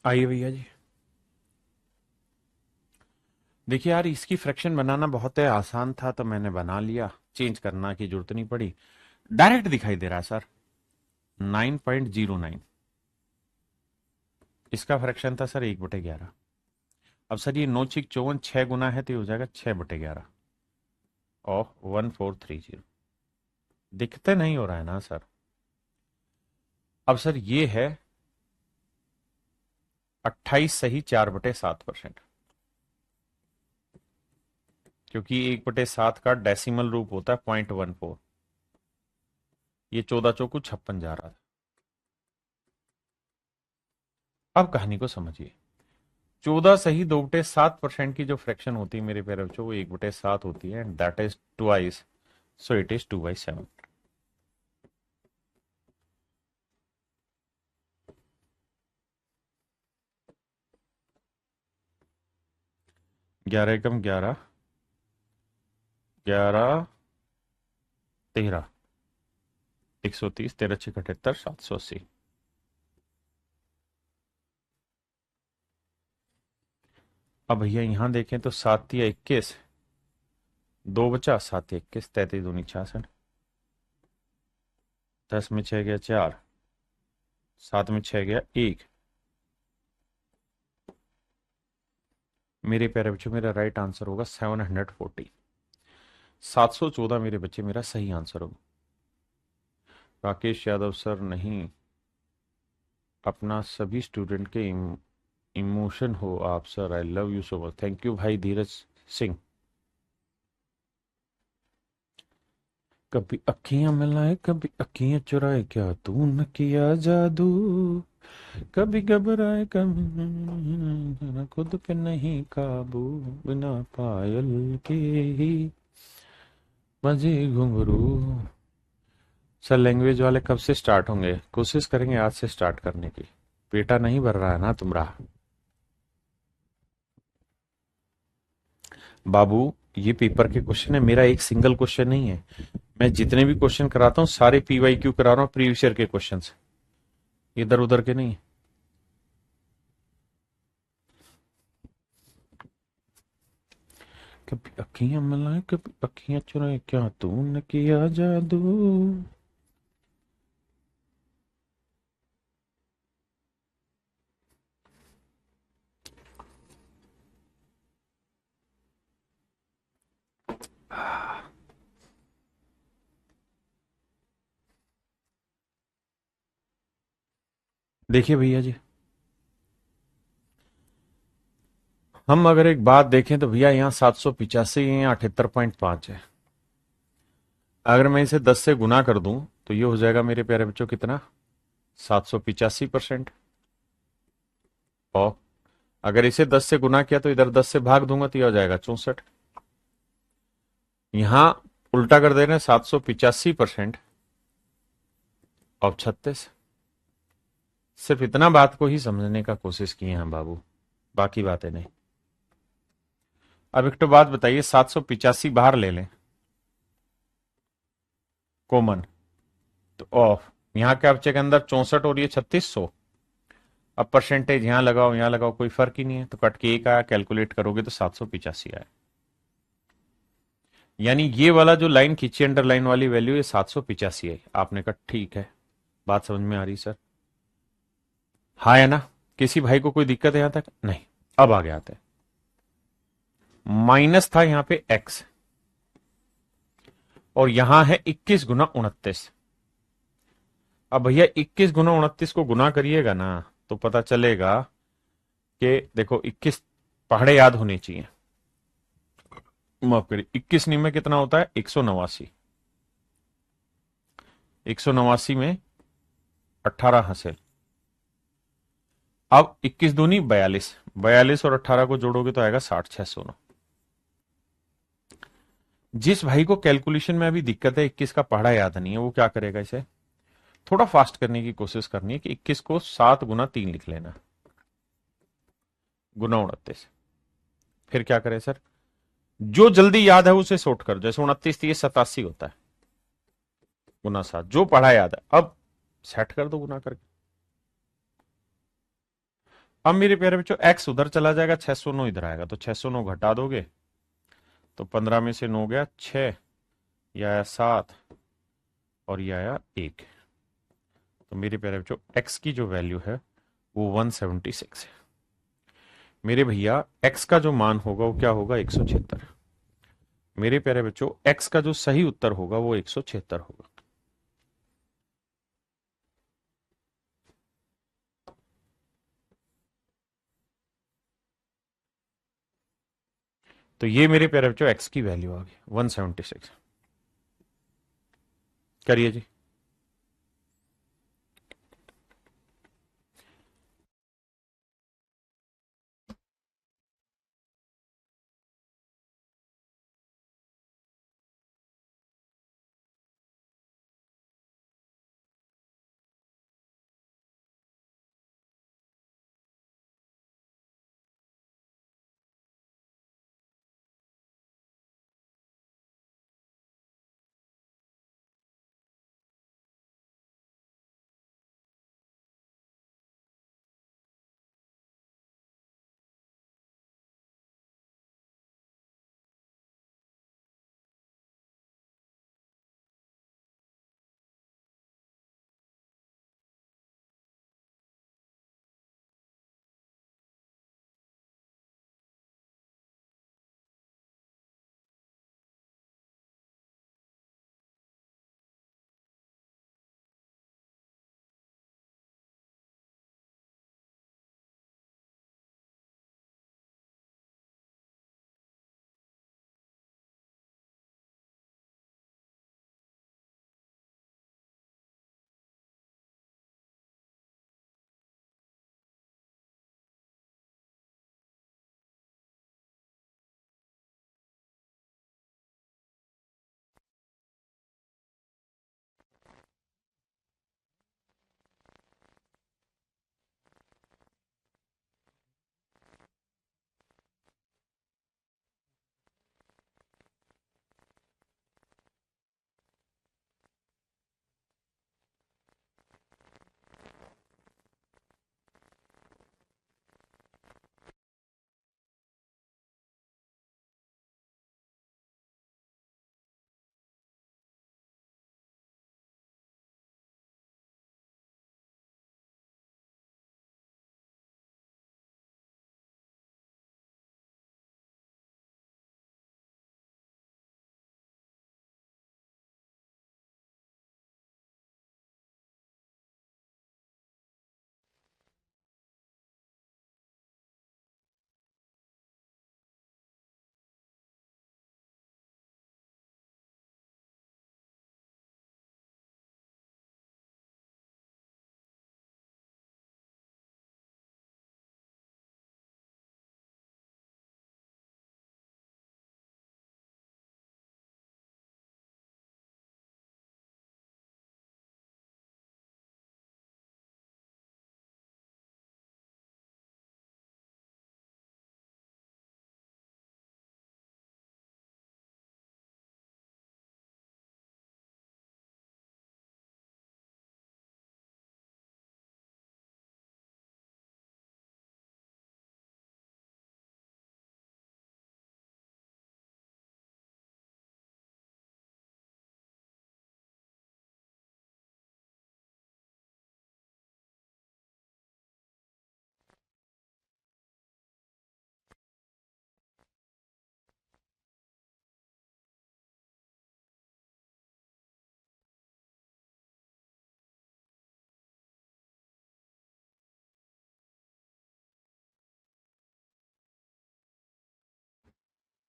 आइए भैया जी। देखिए यार, इसकी फ्रैक्शन बनाना बहुत है आसान था तो मैंने बना लिया, चेंज करना की जरूरत नहीं पड़ी। डायरेक्ट दिखाई दे रहा है सर, 9.09। इसका फ्रैक्शन था सर 1/11। अब सर ये 9×54 6 गुना है तो ये हो जाएगा 6/11 ऑफ 1430। दिखते नहीं हो रहा है ना सर। अब सर ये है 28 सही 4/7%, क्योंकि 1/7 का डेसिमल रूप होता है 0.14। ये 14×4 56 जा रहा था। अब कहानी को समझिए। 14 सही 2/7% की जो फ्रैक्शन होती है मेरे प्यारे बच्चों, वो 1/7 होती है, and that is twice, so it is 2/7। 11 × 11 11 13 130 13×6 = 78 780। अब भैया यहां देखें तो 7×3 = 21, 2 बचा, 7×3 = 21, 33×2 = 66, 10 में 6 गया 4, 7 में 6 गया 1। मेरे प्यारे बच्चों मेरा राइट आंसर होगा 740। 714 मेरे बच्चे मेरा सही आंसर होगा। राकेश यादव सर नहीं, अपना सभी स्टूडेंट के इमोशन हो आप sir, I love you so much. Thank you भाई धीरज सिंह। कभी अखियां मिलाए कभी अखियां चुराए, क्या तू न किया जादू, कभी घबराए कभी खुद पे नहीं काबू, बिना पायल के ही मजे घुंघरू। सर लैंग्वेज वाले कब से स्टार्ट होंगे? कोशिश करेंगे आज से स्टार्ट करने की। पेटा नहीं भर रहा है ना तुम्हारा बाबू। ये पेपर के क्वेश्चन है, मेरा एक सिंगल क्वेश्चन नहीं है। मैं जितने भी क्वेश्चन कराता हूँ सारे PYQ करा रहा हूँ, प्रीवियस ईयर के क्वेश्चन, इधर उधर के नहीं। कभी अखियां मिलाए कभी अखियां चुराए, क्या तूने किया जादू। देखिए भैया जी, हम अगर एक बात देखें तो भैया यहाँ 785 है, यहाँ 78.5 है। अगर मैं इसे 10 से गुना कर दूं तो ये हो जाएगा मेरे प्यारे बच्चों कितना, 785%। और अगर इसे 10 से गुना किया तो इधर 10 से भाग दूंगा तो यह हो जाएगा 64। यहां उल्टा कर दे रहे हैं, 785% और 36। सिर्फ इतना बात को ही समझने का कोशिश किए हैं बाबू, बाकी बातें नहीं। अब एक तो बात बताइए, 785 बाहर ले लें कॉमन, तो ऑफ यहां क्या बच्चे के अंदर 64 और ये 3600। अब परसेंटेज यहां लगाओ कोई फर्क ही नहीं है, तो कट के एक आया, कैलकुलेट करोगे तो 785 आया। यानी ये वाला जो लाइन खींची अंडरलाइन वाली वैल्यू, ये 785 है। आपने कहा ठीक है, बात समझ में आ रही सर? हाँ है ना? किसी भाई को कोई दिक्कत है यहां तक? नहीं। अब आगे आते हैं। माइनस था यहां पे x, और यहां है 21×29। अब भैया 21×29 को गुना करिएगा ना तो पता चलेगा कि देखो 21 पहाड़े याद होने चाहिए। माफ करिए, 21 में कितना होता है? 189। 189 में 18 हासिल। अब 21×2 = 42, 42 और 18 को जोड़ोगे तो आएगा 60 609। जिस भाई को कैलकुलेशन में अभी दिक्कत है, 21 का पहाड़ा याद नहीं है, वो क्या करेगा, इसे थोड़ा फास्ट करने की कोशिश करनी है कि 21 को 7×3 लिख लेना, ×29। फिर क्या करे सर? जो जल्दी याद है उसे सोट कर, जैसे 29 थी, ये 87 होता है, ×7, जो पढ़ा याद है। अब सेट कर दो गुना करके। अब मेरे प्यारे बच्चों x उधर चला जाएगा, 609 इधर आएगा, तो 609 घटा दोगे तो 15 में से 9 गया 6, यह आया 7 और यह आया 1। तो मेरे प्यारे बच्चों x की जो वैल्यू है वो 176 है। मेरे भैया x का जो मान होगा वो क्या होगा, 176। मेरे प्यारे बच्चों x का जो सही उत्तर होगा वो 176 होगा। तो ये मेरे प्यारे बच्चों x की वैल्यू आ गई 176। करिए जी।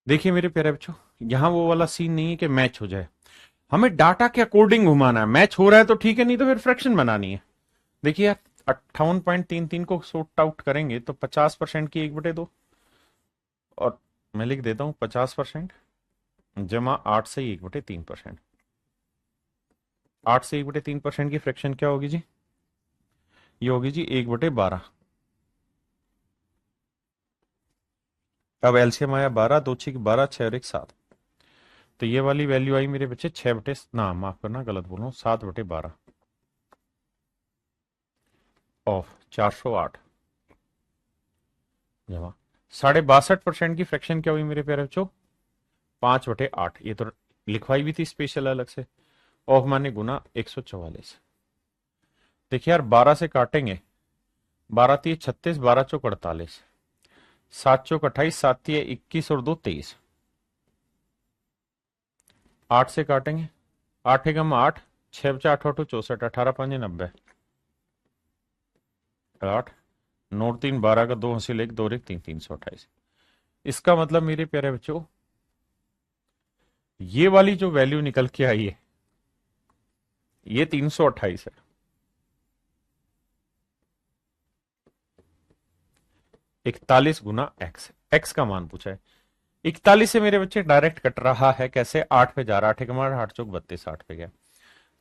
देखिए मेरे प्यारे बच्चों, यहां वो वाला सीन नहीं है कि मैच हो जाए, हमें डाटा के अकॉर्डिंग घुमाना है। मैच हो रहा है तो ठीक है, नहीं तो फिर फ्रैक्शन बनानी है। देखिए यार, 58.33 को सॉर्ट आउट करेंगे तो 50% की 1/2, और मैं लिख देता हूं 50% जमा 8 से 1/3%। 8 से 1/3% की फ्रैक्शन क्या होगी जी, ये होगी जी 1/12। अब एलसीएम आया 12, 2 6 12, 6 और 1 7। तो ये वाली वैल्यू आई मेरे बच्चे 6 ना माफ करना, गलत बोल रहा हूँ, 7/12 ऑफ 408। जमा 62.5% की फ्रैक्शन क्या हुई मेरे प्यारे बच्चों? 5/8। ये तो लिखवाई भी थी स्पेशल अलग से। ऑफ माने गुना 144। देखिए यार 12 से काटेंगे, 12×3 = 36, 12×4 = 48, 7×4 = 28, 7×3 = 21 और 2 = 23। 8 से काटेंगे, 8×1 = 8, 6×4 = 8, 64, 18×5 = 90, 8, 9×3 = 12 का 2 हासिल 1, 2 और 1 3, 328। इसका मतलब मेरे प्यारे बच्चों ये वाली जो वैल्यू निकल के आई है ये 328 है। 41 गुना एक्स, एक्स का मान पूछा है। 41 से मेरे बच्चे डायरेक्ट कट रहा है, कैसे? 8 पे जा रहा, 8×8 = 8, 8 पे गया।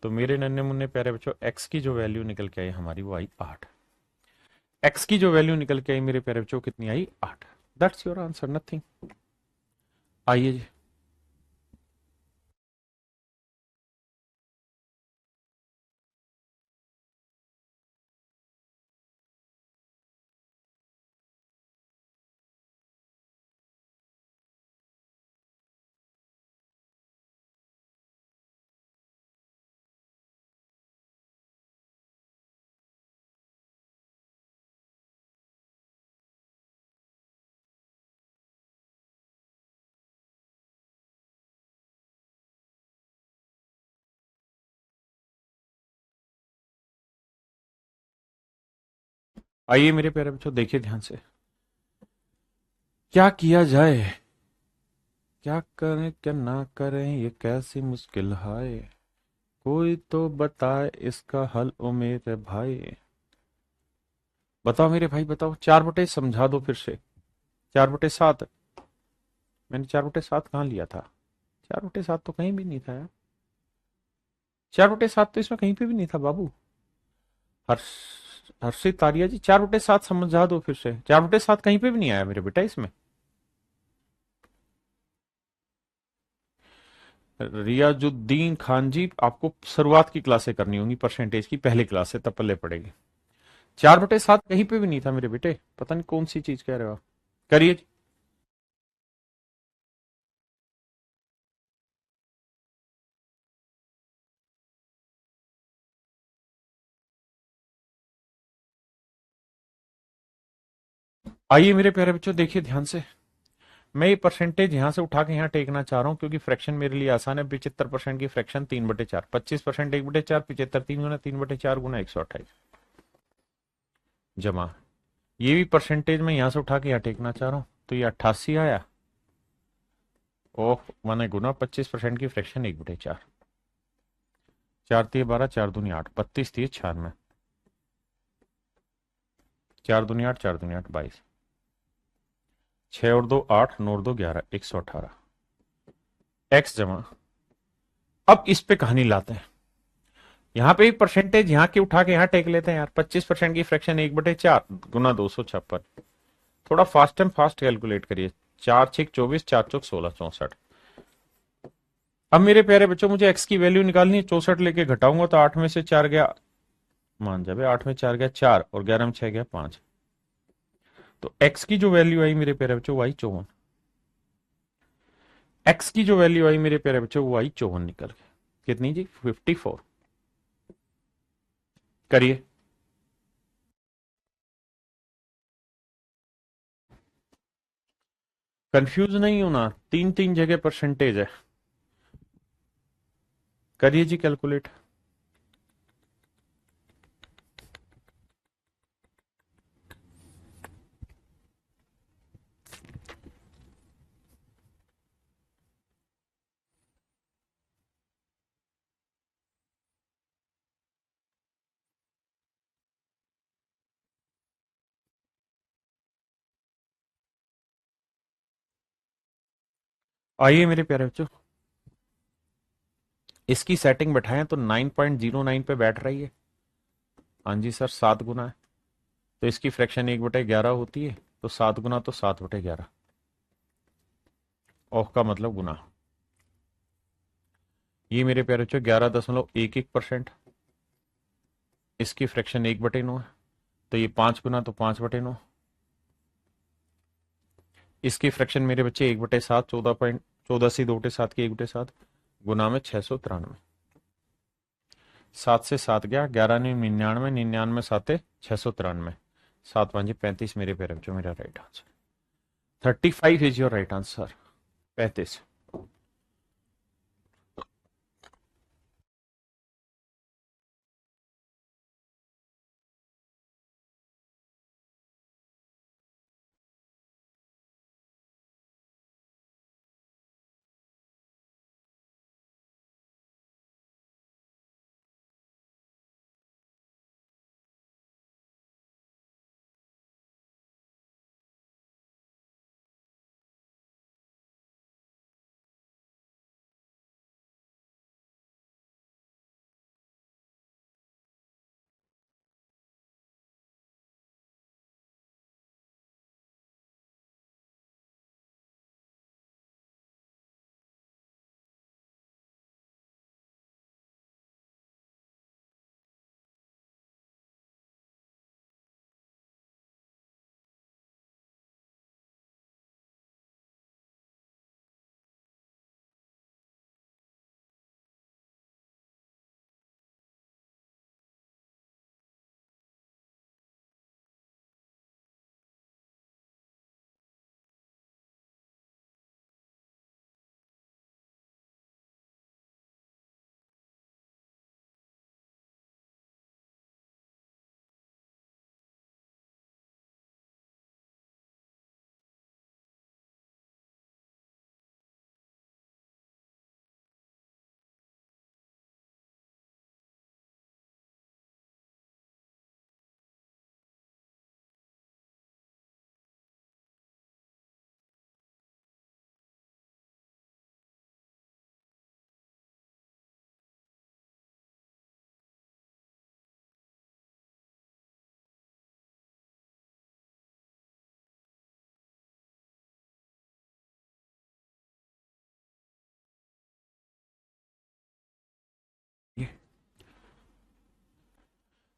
तो मेरे नन्हे मुन्ने प्यारे बच्चों एक्स की जो वैल्यू निकल के आई हमारी वो आई 8। एक्स की जो वैल्यू निकल के आई मेरे प्यारे बच्चों कितनी आई? 8। That's your answer, nothing. आइए जी। आइए मेरे प्यारे बच्चों देखिए ध्यान से, क्या किया जाए, क्या करें क्या ना करें, ये कैसी मुश्किल है, कोई तो बताए इसका हल ओ मेरे भाई। बताओ मेरे भाई बताओ, 4/7 समझा दो फिर से। 4/7, मैंने 4/7 कहाँ लिया था? 4/7 तो कहीं भी नहीं था यार। 4/7 तो इसमें कहीं पे भी नहीं था बाबू। हर्ष, हर्षित तारिया जी 4/7 समझा दो फिर से। 4/7 कहीं पे भी नहीं आया मेरे बेटा इसमें। रियाजुद्दीन खान जी आपको शुरुआत की क्लासे करनी होंगी परसेंटेज की, पहले क्लास से तब पल्ले पड़ेगी। 4/7 कहीं पे भी नहीं था मेरे बेटे, पता नहीं कौन सी चीज कह रहे हो आप। करिए। आइए मेरे प्यारे बच्चों देखिए ध्यान से, मैं ये परसेंटेज यहां से उठा के यहां टेकना चाह रहा हूं क्योंकि फ्रैक्शन मेरे लिए आसान है। 75% की फ्रैक्शन 3/4, 25% 1/4, 75 3 गुना 3/4 गुना 128 जमा, ये भी परसेंटेज में यहां से उठा के यहां टेकना चाह रहा हूं तो ये 88 आया। ओह माने गुना 25% की फ्रैक्शन 1/4, 4×3 = 12, 4×2 = 8, 32×3 = 96, 4×2 = 8, 4×2 = 8 22, 6 और 2 8, 9 और 2 11, 118 एक्स जमा। अब इस पे कहानी लाते हैं, यहाँ पे परसेंटेज यहाँ की उठा के यहाँ टेक लेते हैं यार। 25% की फ्रैक्शन 1/4 गुना 256, थोड़ा फास्ट एंड फास्ट कैलकुलेट करिए। 4×6 = 24, 4×4 = 16, 64। अब मेरे प्यारे बच्चों मुझे एक्स की वैल्यू निकालनी है। 64 लेके घटाऊंगा तो 8 में से 4 गया, मान जाए 8 में 4 गया 4 और 11 में 6 गया 5। तो एक्स की जो वैल्यू आई मेरे प्यारे बच्चों वो आई 54। एक्स की जो वैल्यू आई मेरे प्यारे बच्चों वो आई 54 निकल के। कितनी जी? 54। करिए। कंफ्यूज नहीं होना, 3 3 जगह परसेंटेज है। करिए जी कैलकुलेट। आइए मेरे प्यारे बच्चों, इसकी सेटिंग बैठाएं तो 9.09 पे बैठ रही है। हाँ जी सर, 7 गुना है तो इसकी फ्रैक्शन 1/11 होती है, तो 7 गुना तो 7/11। ऑफ का मतलब गुना। ये मेरे प्यारे बच्चों 11.11%। इसकी फ्रैक्शन 1/9 है, तो ये 5 गुना तो 5/9, इसकी फ्रैक्शन मेरे बच्चे 1/7, 14.14 की 1/7 गुना में 693। 7 से 7 गया, 11×9 = 99, 99 7 693, 7×5 = 35 मेरे प्यारे बच्चों, मेरा right answer 35 is your right answer. 35।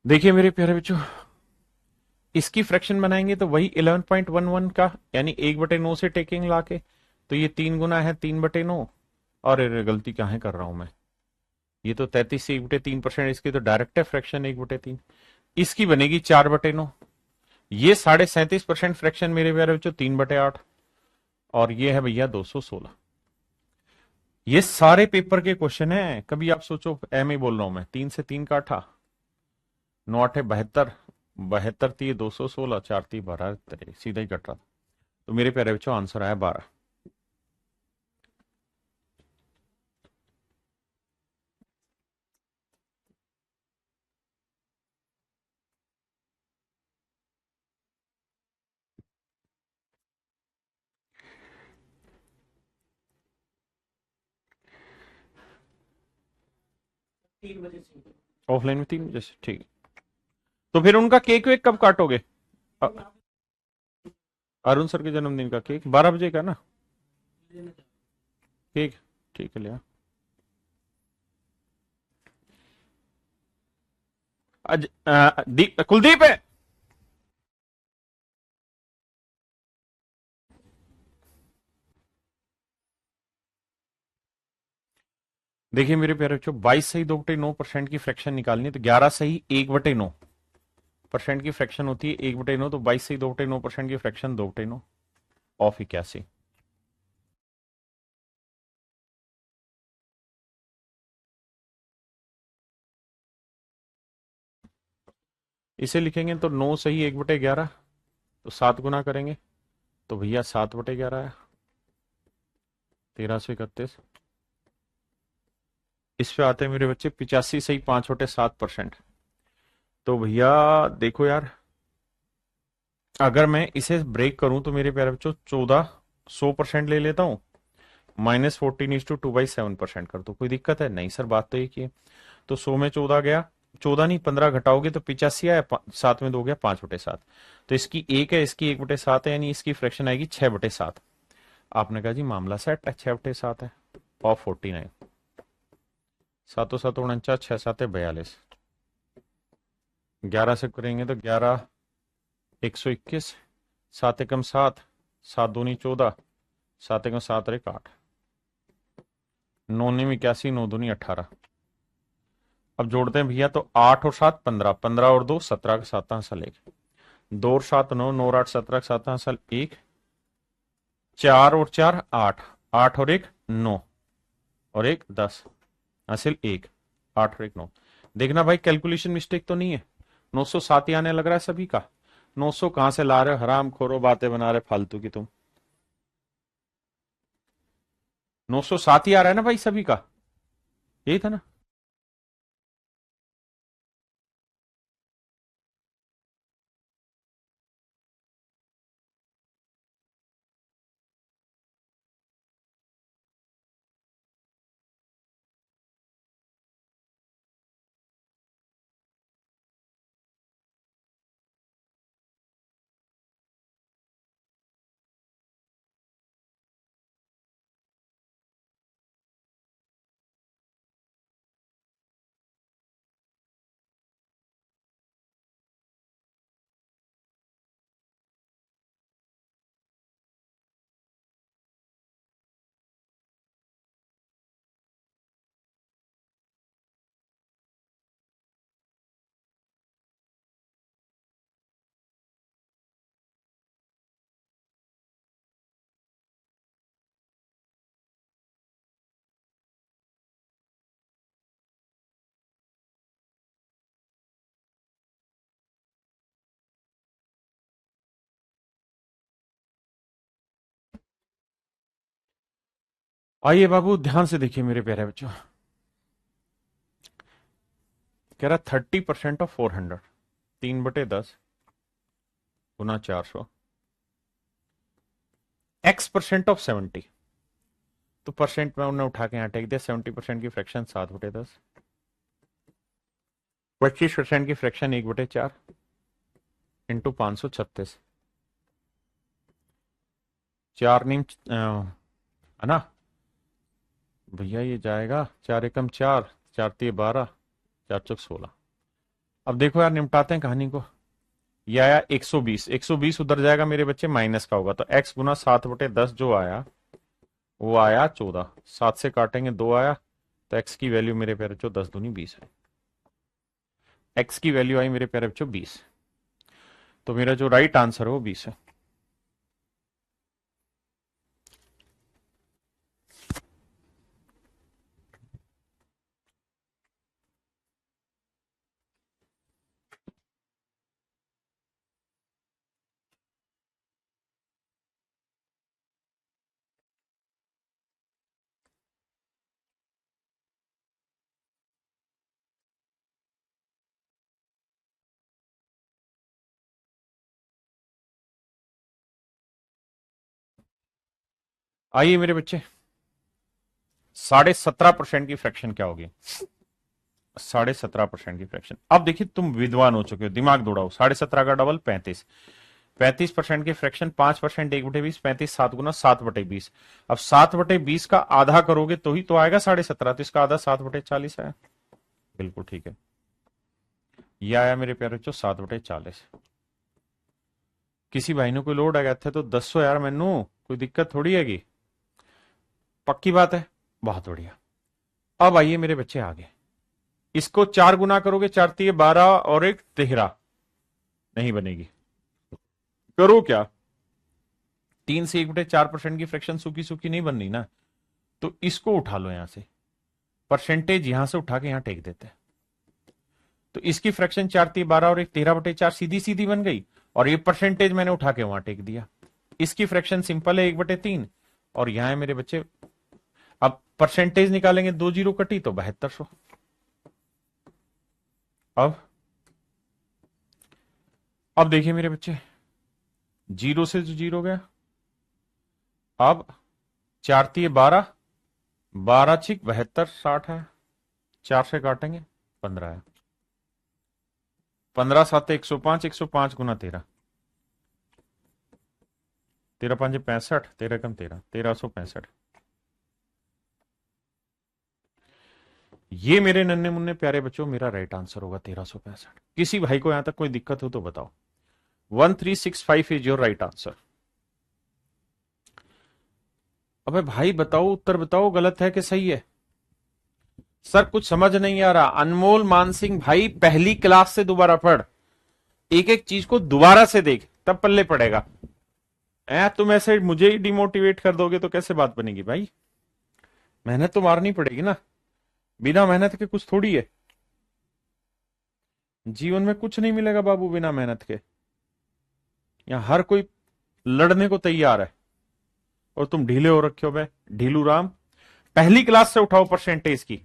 देखिए मेरे प्यारे बच्चों, इसकी फ्रैक्शन बनाएंगे तो वही 11.11 का, यानी 1/9 से टेकिंग लाके, तो ये 3 गुना है 3/9। और अरे गलती कहाँ कर रहा हूं मैं, ये तो 33 से 1/3%, इसकी तो डायरेक्ट है फ्रैक्शन 1/3। इसकी बनेगी 4/9। ये 37.5% फ्रैक्शन मेरे प्यारे बच्चों 3/8। और ये है भैया 216। ये सारे पेपर के क्वेश्चन है। कभी आप सोचो, एम ही बोल रहा हूं मैं, 3 से 3 काटा, 9×8 = 72, 72 थी 216, 4 थी 12, सीधा ही कट रहा था। तो मेरे प्यारे बच्चों आंसर आया 12। ऑफलाइन में 3 बजे से, ठीक। तो फिर उनका केक वेक कब काटोगे? अ- अरुण सर के जन्मदिन का केक 12 बजे का ना? केक, ठीक है लिया। कुलदीप है। देखिए मेरे प्यारे बच्चों, 22 सही 2/9% की फ्रैक्शन निकालनी है, तो 11 सही 1/9% की फ्रैक्शन होती है 1/9, तो 22 सही 2/9% की फ्रैक्शन 2/9 ऑफ 81। इसे लिखेंगे तो 9 सही 1/11, तो 7 गुना करेंगे तो भैया 7/11 है, 1331। इस पे आते हैं मेरे बच्चे 85 सही 5/7%। तो भैया देखो यार, अगर मैं इसे ब्रेक करूं तो मेरे प्यारे बच्चों 100% ले लेता हूं, -14:2/7% कर दो, कोई दिक्कत है नहीं सर? बात तो एक ही है। तो 100 में 14 गया, 14 नहीं 15 घटाओगे तो 85 आया, 7 में 2 गया 5/7। तो इसकी 1 है, इसकी 1/7 है, यानी इसकी फ्रैक्शन आएगी 6/7। आपने कहा जी मामला सेट है, 6/7 है, ऑफ 49। 7 7 49, 6 7 42, 11 से करेंगे तो 11 121, 7 एकम 7, 7 दूनी 14, 7 1 7 और 1 8, 9 9 81, 9 दूनी 18। अब जोड़ते हैं भैया, तो 8 और 7 15, 15 और 2 17 का 7 हासिल 1, 2 और 7 9, 9 और 8 17 का 7 हासिल 1, 4 और 4 8, 8 और 1 9 और 1 10 हासिल 1, 8 और 1 9। देखना भाई कैलकुलेशन मिस्टेक तो नहीं है। 907 ही आने लग रहा है सभी का। 900 कहां से ला रहे हो, हराम खोरो, बातें बना रहे फालतू की तुम। 907 ही आ रहा है ना भाई सभी का, यही था ना। आइए बाबू ध्यान से देखिए मेरे प्यारे बच्चों। कह रहा 30% ऑफ 400, 3/10 गुना 400, x% ऑफ 70। तो परसेंट में उन्होंने उठा के यहां टेक दिया। 70% की फ्रैक्शन 7/10, 25% की फ्रैक्शन 1/4 इंटू 536, 4 नीम है ना भैया, ये जाएगा 4 एकम 4, 4 तिये 12, 4 चौक 16। अब देखो यार निपटाते हैं कहानी को। ये आया 120, 120 उधर जाएगा मेरे बच्चे, माइनस का होगा, तो x गुना 7/10 जो आया वो आया 14, 7 से काटेंगे 2 आया, तो x की वैल्यू मेरे प्यारे बच्चों 10 दूनी 20 है। x की वैल्यू आई मेरे प्यारे बच्चों 20, तो मेरा जो राइट आंसर है वो 20 है। आइए मेरे बच्चे, 17.5% की फ्रैक्शन क्या होगी। 17.5% की फ्रैक्शन। अब देखिए तुम विद्वान हो चुके हो, दिमाग दौड़ाओ। 17.5 का डबल 35, 35% की फ्रैक्शन 5%, 1/20, 35, 7 गुना 7/20। अब 7/20 का आधा करोगे तो ही तो आएगा 17.5, तो इसका आधा 7/40 आया। बिल्कुल ठीक है, ये आया मेरे प्यारे बच्चों 7/40। किसी भाई ने कोई लोड आ गया थे तो 10 यार मैनू कोई दिक्कत थोड़ी हैगी, पक्की बात है। बहुत बढ़िया। अब आइए मेरे बच्चे आगे, इसको 4 गुना करोगे, 4 तिये 12 और 1 13, नहीं बनेगी। करो क्या, 3 से 1/4% की फ्रैक्शन सूखी सूखी नहीं बननी ना, तो इसको उठा लो यहां से, परसेंटेज यहां से उठा के यहां टेक देते हैं। तो इसकी फ्रैक्शन 4 तिये 12 और 1 13/4 सीधी सीधी बन गई, और ये परसेंटेज मैंने उठा के वहां टेक दिया। इसकी फ्रैक्शन सिंपल है 1/3, और यहां है मेरे बच्चे, अब परसेंटेज निकालेंगे, 2 जीरो कटी तो 7200। अब देखिए मेरे बच्चे, जीरो से जो जीरो गया, अब 4 तिये 12, 12 छिक 72, 60 है, 4 से काटेंगे 15 है, 15 7 105, 105 गुना 13, 13 5 65, 13 कम 13, 1365। ये मेरे नन्हे मुन्ने प्यारे बच्चों मेरा राइट आंसर होगा 1365। किसी भाई को यहां तक कोई दिक्कत हो तो बताओ। 1365 इज योर राइट आंसर। अबे भाई बताओ, उत्तर बताओ, गलत है कि सही है? सर कुछ समझ नहीं आ रहा। अनमोल मानसिंह भाई, पहली क्लास से दोबारा पढ़, एक एक चीज को दोबारा से देख, तब पल्ले पड़ेगा। तुम ऐसे मुझे ही डिमोटिवेट कर दोगे तो कैसे बात बनेगी भाई? मेहनत तो मारनी पड़ेगी ना, बिना मेहनत के कुछ थोड़ी है। जीवन में कुछ नहीं मिलेगा बाबू बिना मेहनत के। यहां हर कोई लड़ने को तैयार है, और तुम ढीले हो रखे हो बे, ढीलू राम। पहली क्लास से उठाओ परसेंटेज की।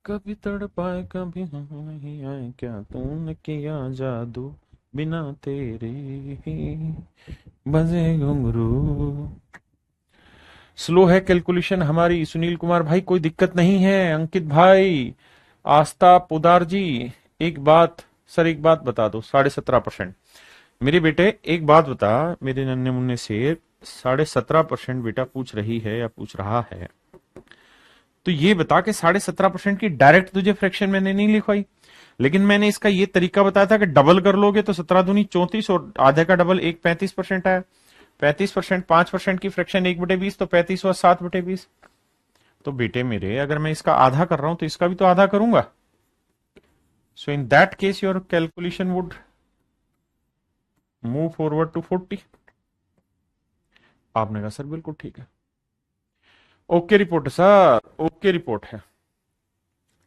कभी तड़पाए कभी नहीं आए, क्या तूने किया जादू, बिना तेरे ही बजे घुंघरू। स्लो है कैलकुलेशन हमारी, सुनील कुमार भाई कोई दिक्कत नहीं है। अंकित भाई, आस्था पोदार जी, एक बात, सर एक बात बता दो, 17.5%। मेरे बेटे एक बात बता, मेरे नन्हे मुन्ने से 17.5% बेटा पूछ रही है या पूछ रहा है, तो ये बता के 17.5% की डायरेक्ट तुझे फ्रैक्शन मैंने नहीं लिखवाई, लेकिन मैंने इसका ये तरीका बताया था कि डबल कर लोगे तो 17 दूनी 34, और आधे का डबल एक 35% आया। 35%, 5% की फ्रैक्शन 1/20, तो 35 हुआ 7/20। तो बेटे मेरे, अगर मैं इसका आधा कर रहा हूं तो इसका भी तो आधा करूंगा। So in that case your calculation would move forward to 40। आपने कहा सर बिल्कुल ठीक है। ओके रिपोर्ट है सर, ओके रिपोर्ट है।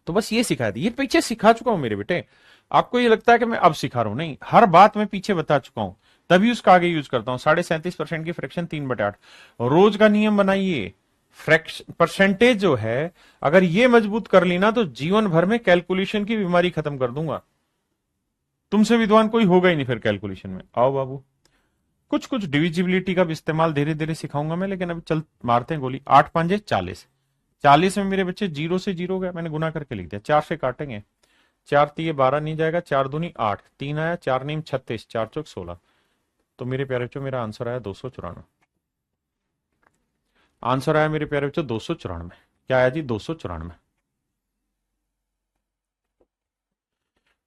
तो बस ये सिखा दी, ये पीछे सिखा चुका हूं मेरे बेटे। आपको ये लगता है कि मैं अब सिखा रहा हूं? नहीं, हर बात मैं पीछे बता चुका हूं, तभी उसका आगे यूज करता हूं। 37.5% की फ्रैक्शन 3/8। रोज का नियम बनाइए। फ्रैक्शन परसेंटेज जो है, अगर ये मजबूत कर ली ना, तो जीवन भर में कैलकुलेशन की बीमारी खत्म कर दूंगा। तुमसे विद्वान कोई होगा ही नहीं फिर कैलकुलेशन में। आओ बाबू, कुछ कुछ डिविजिबिलिटी का भी इस्तेमाल धीरे धीरे सिखाऊंगा मैं, लेकिन अभी चल मारते हैं गोली। 8×5 = 40। 40 में मेरे बच्चे 0 से 0 गए, मैंने गुना करके लिख दिया। 4 से काटेंगे, 4 तिये 12 नहीं जाएगा, 4 दूनी 8, 3 आया, 4 नीम 36, 4 चौक 16। तो मेरे प्यारे बच्चों, मेरा आंसर आया 294। आंसर आया मेरे प्यारे बच्चों 294। क्या आया जी? 294।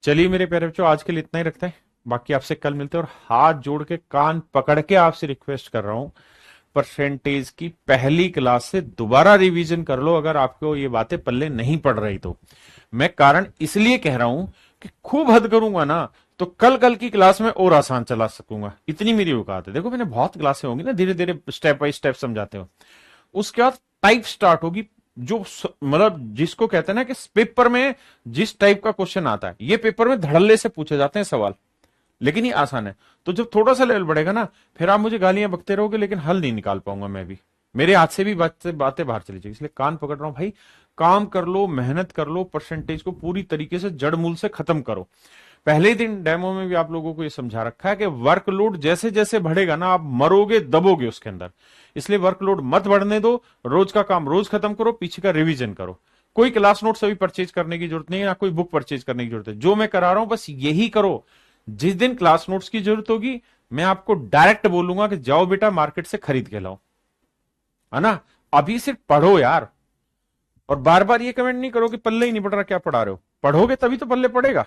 चलिए मेरे प्यारे बच्चों, आज के लिए इतना ही रखते हैं, बाकी आपसे कल मिलते हैं। और हाथ जोड़ के कान पकड़ के आपसे रिक्वेस्ट कर रहा हूं, परसेंटेज की पहली क्लास से दोबारा रिवीजन कर लो, अगर आपको ये बातें पल्ले नहीं पड़ रही तो। मैं कारण इसलिए कह रहा हूं कि खूब हद करूंगा ना, तो कल कल की क्लास में और आसान चला सकूंगा, इतनी मेरी औकात है। देखो मैंने बहुत क्लासें होंगी ना, धीरे धीरे स्टेप बाय स्टेप समझाते हो। उसके बाद टाइप स्टार्ट होगी, जो मतलब जिसको कहते हैं ना कि पेपर में जिस टाइप का क्वेश्चन आता है, ये पेपर में धड़ल्ले से पूछे जाते हैं सवाल, लेकिन ये आसान है। तो जब थोड़ा सा लेवल बढ़ेगा ना, फिर आप मुझे गालियां बकते रहोगे, लेकिन हल नहीं निकाल पाऊंगा मैं भी। मेरे हाथ से भी बातें बातें बाहर चली जाएगी, इसलिए कान पकड़ रहा हूं भाई। काम कर लो, मेहनत कर लो, परसेंटेज को पूरी तरीके से जड़ मूल से खत्म करो। पहले ही दिन डेमो में भी आप लोगों को यह समझा रखा है कि वर्कलोड जैसे जैसे बढ़ेगा ना, आप मरोगे दबोगे उसके अंदर। इसलिए वर्कलोड मत बढ़ने दो, रोज का काम रोज खत्म करो, पीछे का रिवीजन करो। कोई क्लास नोट्स अभी परचेज करने की जरूरत नहीं है, ना कोई बुक परचेज करने की जरूरत है। जो मैं करा रहा हूं बस यही करो। जिस दिन क्लास नोट्स की जरूरत होगी, मैं आपको डायरेक्ट बोलूंगा कि जाओ बेटा मार्केट से खरीद के लाओ, है ना। अभी सिर्फ पढ़ो यार, और बार बार ये कमेंट नहीं करो कि पल्ले ही नहीं पड़ रहा, क्या पढ़ा रहे हो। पढ़ोगे तभी तो पल्ले पड़ेगा।